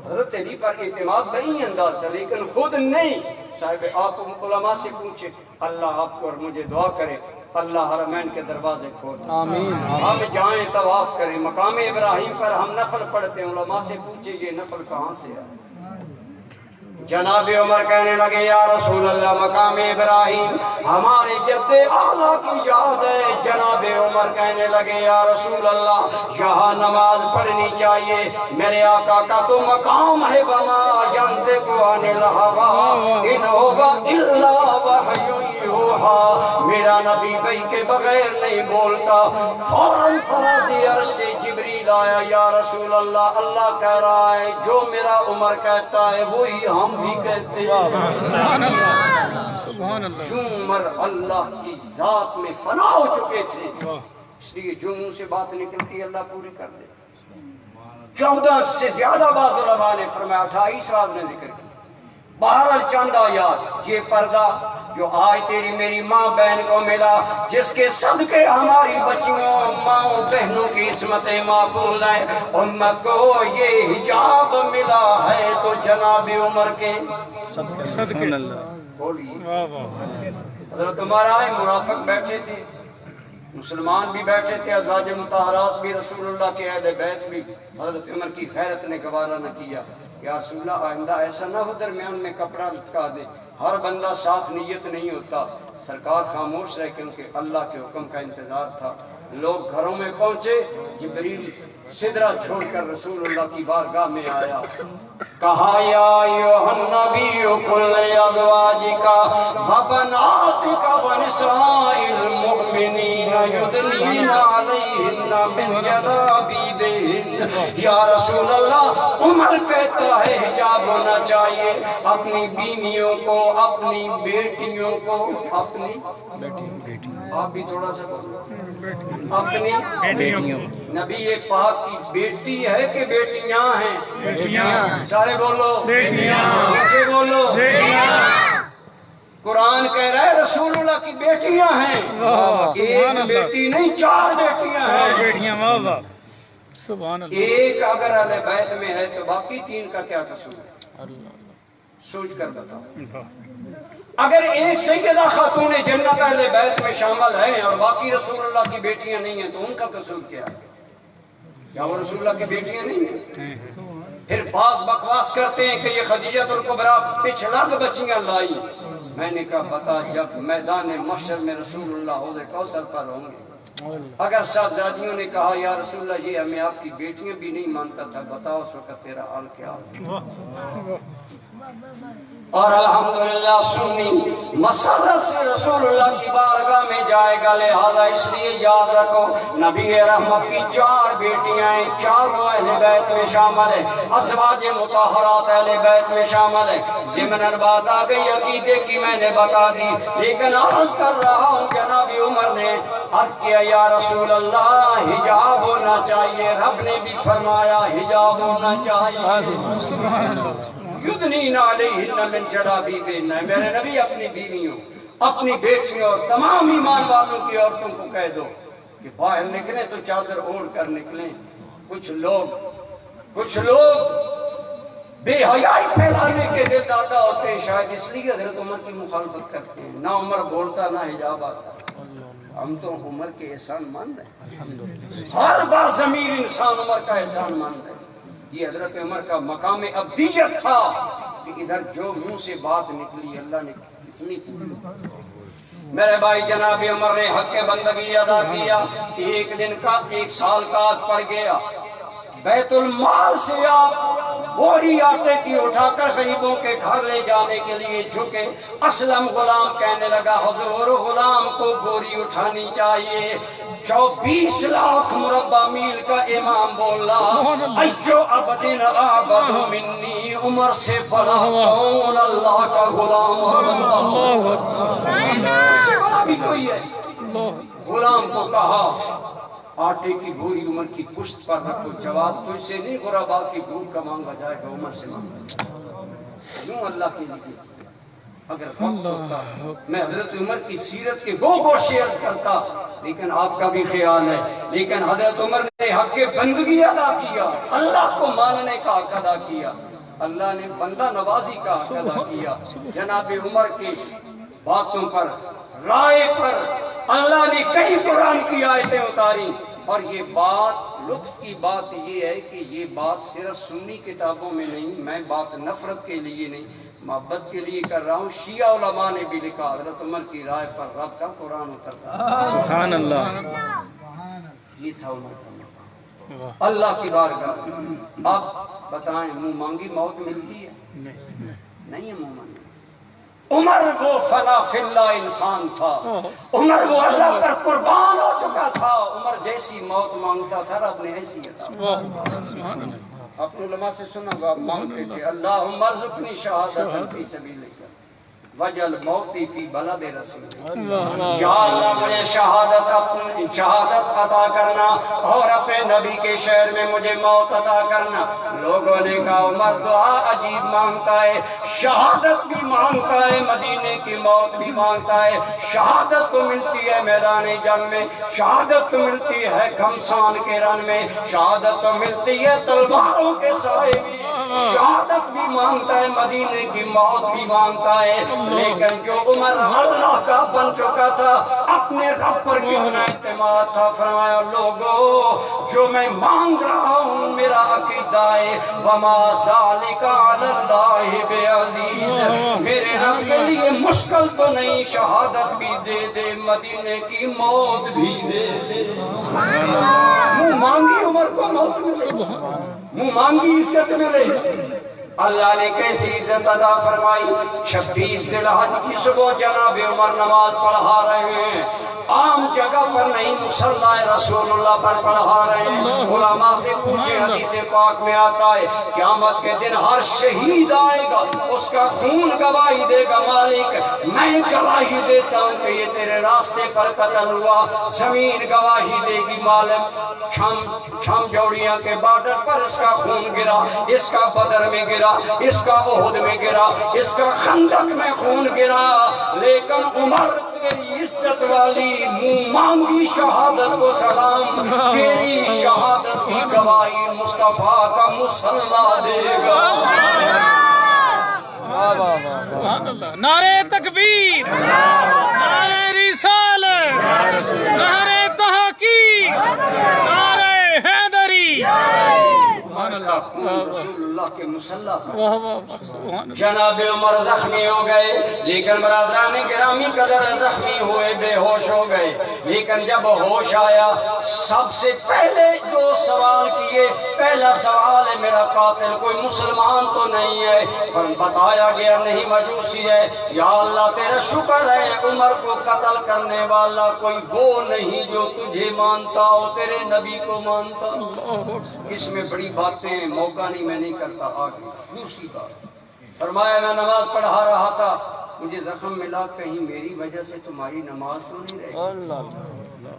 حضرت علی پر اعتماد نہیں انداز تھا, لیکن خود نہیں. صاحب آپ علماء سے پوچھے, اللہ آپ کو اور مجھے دعا کرے اللہ حرمین کے دروازے کھول. آمین. ہم جائیں طواف کریں, مقام ابراہیم پر ہم نفل پڑھتے ہیں. علماء سے پوچھے یہ نفل کہاں سے ہے؟ جناب عمر کہنے لگے یا رسول اللہ مقام ابراہیم ہمارے جد اعلیٰ کی یاد ہے. جناب عمر کہنے لگے یا رسول اللہ یہاں نماز پڑھنی چاہیے, میرے آقا کا تو مقام ہے وما ینطق عن الہوی ان ہوا الا وحی یوحی. میرا نبی بھائی کے بغیر نہیں بولتا. فوراً فرازی عرش سے جبریل آیا, یا رسول اللہ اللہ کہہ رہا ہے جو میرا عمر کہتا ہے وہی ہم بھی کہتے ہیں. سبحان اللہ. سبحان اللہ. جو عمر اللہ کی ذات میں فنا ہو چکے تھے اس لیے جو منہ سے بات نکلتی اللہ پوری کر دے. 14 سے زیادہ بات علماء نے فرمایا, 28 راز نے ذکر کی. بہرحال چند آیات, یہ پردہ جو آج تیری میری ماں بہن کو ملا جس کے صدقے ہماری بچیوں ماں بہنوں کی عصمتیں محفوظ ہیں, امت کو یہ حجاب ملا ہے تو جناب عمر کے صدقے. بولیے. واہ واہ. حضرت عمر آئے, مرافق بیٹھے تھے, مسلمان بھی بیٹھے تھے, ازواج مطہرات بھی, رسول اللہ کے اہل بیت بھی. حضرت عمر کی خیرت نے گوارا نہ کیا, یا رسول اللہ آئندہ ایسا نہ ہو درمیان میں کپڑا لٹکا دے. ہر بندہ صاف نیت نہیں ہوتا. سرکار خاموش رہے کیونکہ اللہ کے حکم کا انتظار تھا. لوگ گھروں میں پہنچے, جبریل سدرہ چھوڑ کر رسول اللہ کی بارگاہ میں آیا. کہا یا ایھا النبی کل ازواجک وبناتک ونساء المؤمنین یدنین علیہن من جلابیبہن. یا رسول اللہ عمر کہتا ہے حجاب ہونا چاہیے اپنی بیویوں کو, اپنی بیٹیوں کو, اپنی آپ بھی تھوڑا سا اپنی بیٹیوں. نبی پاک کی بیٹی ہے کہ بیٹیاں ہیں؟ بیٹیاں. سارے بولو بیٹیاں. نیچے بولو. بیٹیاں. قرآن کہہ رہا ہے رسول اللہ کی بیٹیاں ہیں. ایک بیٹی نہیں 4 بیٹیاں ہیں. بیٹیاں. واہ واہ. سبحان اللہ. ایک اگر اہل بیت میں ہے تو باقی 3 کا کیا قصور ہے؟ سوچ کر بتاؤ. اگر ایک سیدہ خاتون جنت اہل بیت میں شامل ہیں اور باقی رسول اللہ کی بیٹیاں نہیں ہیں تو ان کا قصور کیا ہے؟ کیا وہ رسول اللہ کی بیٹیاں نہیں ہیں؟ پھر بعض بکواس کرتے ہیں کہ یہ خدیجہ الکبریٰ پچھلگ بچیاں لائی. میں نے کہا بتا جب میدان محشر میں رسول اللہ حوض کوثر پر ہوں گے, اگر صاحبزادیوں نے کہا یا رسول اللہ یہ ہمیں آپ کی بیٹیاں بھی نہیں مانتا تھا, بتاؤ اس وقت تیرا حال کیا ہو. اور الحمدللہ سنی مسرت سے رسول اللہ کی بارگاہ میں جائے گا. لہذا اس لیے یاد رکھو نبی رحمت کی 4 بیٹیاں ہیں, 4 اہل بیت میں شامل ہیں, ازواج مطہرات اہل بیت میں شامل ہیں. ضمناً بات آ گئی عقیدے کی میں نے بتا دی, لیکن عرض کر رہا ہوں جناب عمر نے عرض کیا یا رسول اللہ حجاب ہونا چاہیے. رب نے بھی فرمایا حجاب ہونا چاہیے. یدنین علیہن من جلابیبہن. میرے نبی اپنی بیویوں اپنی بیٹیوں اور تمام ایمان والوں کی عورتوں کو کہہ دو کہ باہر نکلیں تو چادر اوڑھ کر نکلیں. کچھ لوگ بے حیائی پھیلانے کے دل دادا ہوتے ہیں، شاید اس لیے حضرت عمر کی مخالفت کرتے ہیں. نہ عمر بولتا نہ حجاب آتا. ہم تو عمر کے احسان مند ہیں، ہر بار ضمیر انسان عمر کا احسان مند ہے. یہ حضرت عمر کا مقام ابدیت تھا کہ ادھر جو منہ سے بات نکلی اللہ نے اتنی پوری. میرے بھائی جناب عمر نے حق بندگی ادا کیا. ایک دن کا 1 سال کا پڑ گیا. بیت المال سے آپ بوری آٹے کی اٹھا کر غریبوں کے گھر لے جانے کے لیے جھکے. اسلم غلام کہنے لگا حضور غلام کو بوری اٹھانی چاہیے. 24 لاکھ مربع میل کا امام بولا ایو عبدن اعبد منی، عمر سے بڑا کون اللہ کا غلام اور بندہ سے بڑا بھی کوئی ہے. غلام کو کہا آٹے کی بوری عمر کی پشت پر رکھو. جواب تجھ سے نہیں غربا کی بھوک کا مانگا جائے گا، عمر سے مانگا جائے گا. یوں اللہ کے لیے اگر وقت ہوتا میں حضرت عمر کی سیرت کے وہ شیئر کرتا، لیکن آپ کا بھی خیال ہے. لیکن حضرت عمر نے حق بندگی ادا کیا، اللہ کو ماننے کا حق ادا کیا، اللہ نے بندہ نوازی کا حق ادا کیا. جناب عمر کی باتوں پر، رائے پر اللہ نے کئی قرآن کی آیتیں اتاری. اور یہ بات لطف کی بات یہ ہے کہ یہ بات صرف سنی کتابوں میں نہیں، میں بات نفرت کے لیے نہیں محبت کے لیے کر رہا ہوں. شیعہ علماء نے بھی لکھا حضرت عمر کی رائے پر رب کا قرآن اترتا. سبحان اللہ. یہ تھا عمر کا مقام اللہ کی بارگاہ. آپ بتائیں منہ مانگی موت ملتی ہے؟ نہیں ہے منہ مانگی. عمر وہ فنا فی اللہ انسان تھا. عمر وہ اللہ پر قربان ہو چکا تھا. عمر جیسی موت مانگتا تھا رب نے ایسی عطا. اپنے علماء سے سنا وہ مانگتے تھے اللہم ارزقنی شہادت فی سبیلک وجل موتی فی بلد رسول. یا اللہ مجھے شہادت عطا کرنا اور اپنے نبی کے شہر میں مجھے موت عطا کرنا. لوگوں نے کہا عمر دعا عجیب مانگتا ہے، شہادت بھی مانگتا ہے، مدینے کی موت بھی مانگتا ہے. شہادت تو ملتی ہے میدان جنگ میں، شہادت تو ملتی ہے گھمسان کے رن میں، شہادت تو ملتی ہے تلواروں کے سائے میں، شہادت بھی مانگتا ہے، مدینے کی موت بھی مانگتا ہے. لیکن جو عمر اللہ کا بن چکا تھا، اپنے رب پر کتنا اعتماد تھا. فرمایا لوگوں جو میں مانگ رہا ہوں میرا عقیدہ ہے وما ذالک علی اللہ بعزیز، میرے رب کے لیے مشکل تو نہیں، شہادت بھی دے دے مدینے کی موت بھی دے دے. منہ مانگی عمر کو موت ملے، منہ مانگی عزت ملے. اللہ نے کیسی عزت عطا فرمائی. 26 ذی الحج کی صبح جناب عمر نماز پڑھا رہے ہیں، عام جگہ پر نہیں، مصلی رسول اللہ پر پڑھا رہے ہیں. علماء سے پوچھے، حدیث پاک میں آتا ہے قیامت کے دن ہر شہید آئے گا، اس کا خون گواہی دے گا مالک میں گواہی دیتا ہوں کہ یہ تیرے راستے پر قتل ہوا. زمین گواہی دے گی مالک چھم جوڑیاں کے بارڈر پر اس کا خون گرا، اس کا بدر میں گرا، اس کا احد میں گرا، اس کا خندق میں خون گرا. لیکن عمر تیری عزت والی منہ مانگی شہادت کو سلام، تیری شہادت کی گواہی مصطفیٰ کا مصلی دے گا. نعرہ تکبیر، نعرہ رسالت، نعرہ تحقیق، نعرہ حیدری. رسول اللہ کے مصلی. جناب عمر زخمی ہو گئے، لیکن برادران گرامی قدر زخمی ہوئے، بے ہوش ہو گئے. لیکن جب ہوش آیا سب سے پہلے جو سوال کیے، پہلا سوال ہے میرا قاتل کوئی مسلمان تو نہیں ہے؟ بتایا گیا نہیں مجوسی ہے. یا اللہ تیرا شکر ہے عمر کو قتل کرنے والا کوئی وہ نہیں جو تجھے مانتا ہو، تیرے نبی کو مانتا. اس میں بڑی باتیں موقع نہیں، میں نہیں کرتا. آگے دوسری بات فرمایا میں نماز پڑھا رہا تھا، مجھے زخم ملا، کہیں میری وجہ سے تمہاری نماز تو نہیں رہے گی.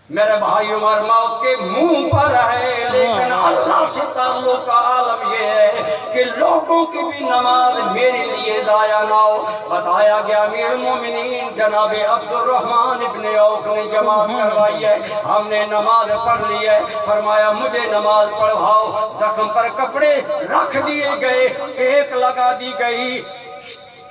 میرے بھائی عمر موت کے منہ پر ہے، لیکن اللہ سے تعلق کا عالم یہ ہے کہ لوگوں کی بھی نماز میرے لیے ضائع نہ ہو۔ بتایا گیا امیر المومنین جناب عبد الرحمن ابن عوف نے جماعت کروائی ہے، ہم نے نماز پڑھ لی ہے، فرمایا مجھے نماز پڑھواؤ۔ زخم پر کپڑے رکھ دیے گئے، ایک لگا دی گئی،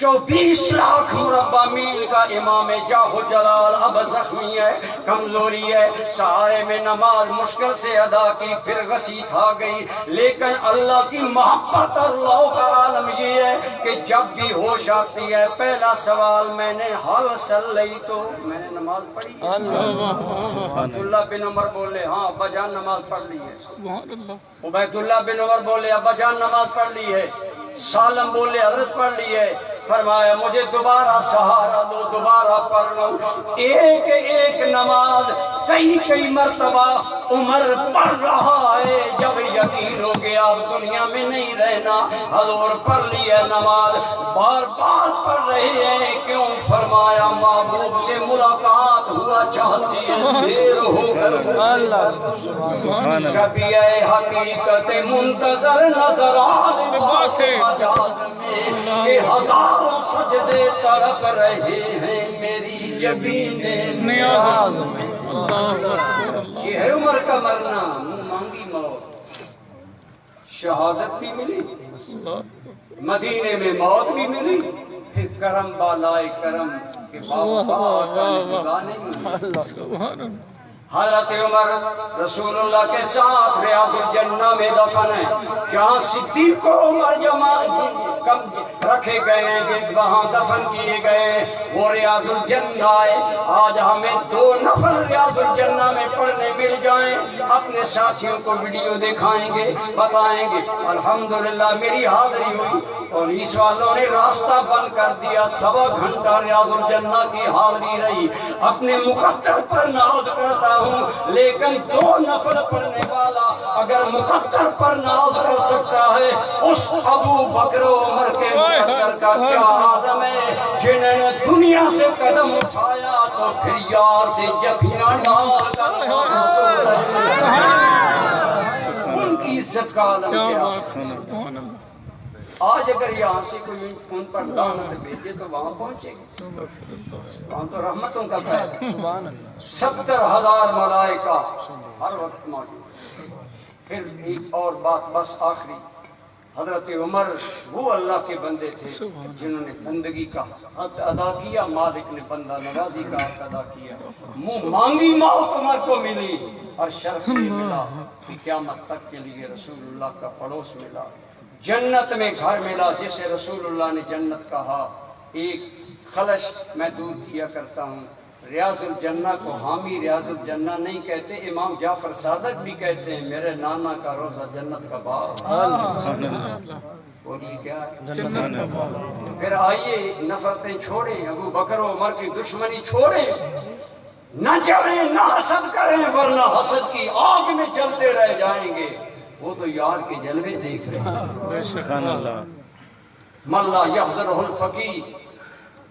24 لاکھ مربع میل کا امام جاہو جلال اب زخمی ہے، کمزوری ہے، سہارے میں نماز مشکل سے ادا کی، پھر غسیت آ گئی، لیکن اللہ کی محبت اور اللہ کا عالم یہ ہے کہ جب بھی ہوش آتی ہے پہلا سوال میں نے حل صلی تو میں نے نماز پڑھی ہے۔ عبداللہ بن عمر بولے ہاں ابا جان نماز پڑھ لی ہے، عبیداللہ بن عمر بولے ابا جان نماز پڑھ لی ہے، سالم بولے حضرت پڑھ لی ہے۔ فرمایا مجھے دوبارہ سہارا دو، دوبارہ پڑھ لو۔ ایک ایک نماز کئی مرتبہ عمر پڑھ رہا ہے، جب یقین ہو گیا اب دنیا میں نہیں رہنا، حضور پڑھ لی ہے نماز، بار بار پڑھ رہے ہیں، کیوں؟ فرمایا محبوب سے ملاقات ہوا چاہتی ہے، سیر ہو کر کبھی اے حقیقت منتظر نظر آنے مجاز میں کہ ہزاروں سجدے تڑپ رہے ہیں میری جبین نیاز میں۔ یہ ہے عمر کا مرنا، منہ مانگی موت، شہادت بھی ملی، مدینے میں موت بھی ملی، پھر کرم بالائے کرم کے حضرت عمر رسول اللہ کے ساتھ ریاض الجنہ میں دفن ہے، جہاں صدیق و عمر جمع رکھے گئے ہیں، وہاں دفن کیے گئے، وہ ریاض الجنہ ہے۔ آج ہمیں 2 نفل ریاض الجنہ میں پڑھنے مل جائیں، اپنے ساتھیوں کو ویڈیو دکھائیں گے، بتائیں گے الحمدللہ میری حاضری ہوئی، پولیس والوں نے راستہ بند کر دیا، 1.25 گھنٹہ ریاض الجنہ کی حاضری رہی۔ اپنے مقدر پر ناز کرتا ہوں، لیکن 2 نفل پڑھنے والا اگر مقدر پر ناز کر سکتا ہے، اس ابو بکر و عمر کے مقدر کا کیا عالم ہے، جنہوں نے دنیا سے قدم اٹھایا تو پھر یار سے جبیاں ڈال کر ان کی عزت کا عالم کیا۔ آج اگر یہاں سے کوئی ان پر لعنت بھیجے تو وہاں پہنچے گا، وہاں تو رحمتوں کا پہلا 70,000 ملائکہ ہر وقت موجود۔ پھر ایک اور بات بس آخری، حضرت عمر وہ اللہ کے بندے تھے جنہوں نے بندگی کا حق ادا کیا، مالک نے بندہ نوازی کا حق ادا کیا، منہ مانگی موت عمر کو ملی، اور شرف یہ ملا کہ قیامت تک کے لیے رسول اللہ کا پڑوس ملا، جنت میں گھر ملا جسے رسول اللہ نے جنت کہا۔ ایک خلش میں دور کیا کرتا ہوں، ریاض الجنہ کو حامی ریاض الجنہ نہیں کہتے، امام جعفر صادق بھی کہتے ہیں میرے نانا کا روزہ جنت کا باب، اور یہ کیا ہے؟ تو پھر آئیے نفرتیں چھوڑیں، ابو بکر و عمر کی دشمنی چھوڑیں، نہ جلیں نہ حسد کریں، ورنہ حسد کی آگ میں جلتے رہ جائیں گے، وہ تو یار کے جلوے دیکھ رہے ہیں۔ سبحان اللہ۔ من لا یحضرہ الفقی،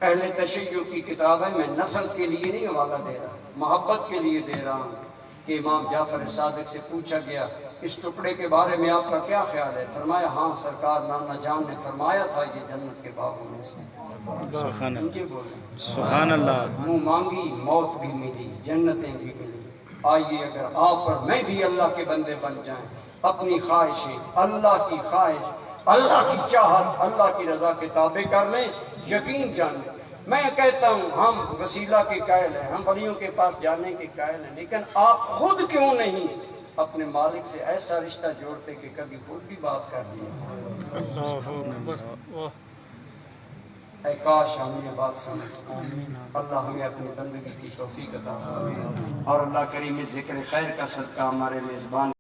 اہل تشیع کی کتاب ہے، میں نفل کے لیے نہیں حوالہ دے رہا، محبت کے لیے دے رہا ہوں، کہ امام جعفر صادق سے پوچھا گیا اس ٹکڑے کے بارے میں آپ کا کیا خیال ہے؟ فرمایا ہاں سرکار نانا جان نے فرمایا تھا یہ جنت کے بابوں میں سے۔ سبحان اللہ، مجھے بولیں سبحان اللہ۔ منہ مانگی موت بھی ملی، جنتیں بھی ملی۔ آئیے اگر آپ اور میں بھی اللہ کے بندے بن جائیں، اپنی خواہشیں اللہ کی خواہش، اللہ کی چاہت، اللہ کی رضا کے تابع کر لیں، یقین جانیں۔ میں کہتا ہوں ہم وسیلہ کے قائل ہیں، ہم ولیوں کے پاس جانے کے قائل ہیں، لیکن آپ خود کیوں نہیں اپنے مالک سے ایسا رشتہ جوڑتے کہ کبھی خود بھی بات کر دیں؟ اے کاش ہم یہ بات سمجھتے ہیں۔ اللہ ہمیں اپنی بندگی کی توفیق عطا فرمائے، اور اللہ کریم ذکر خیر کا صدقہ ہمارے میزبان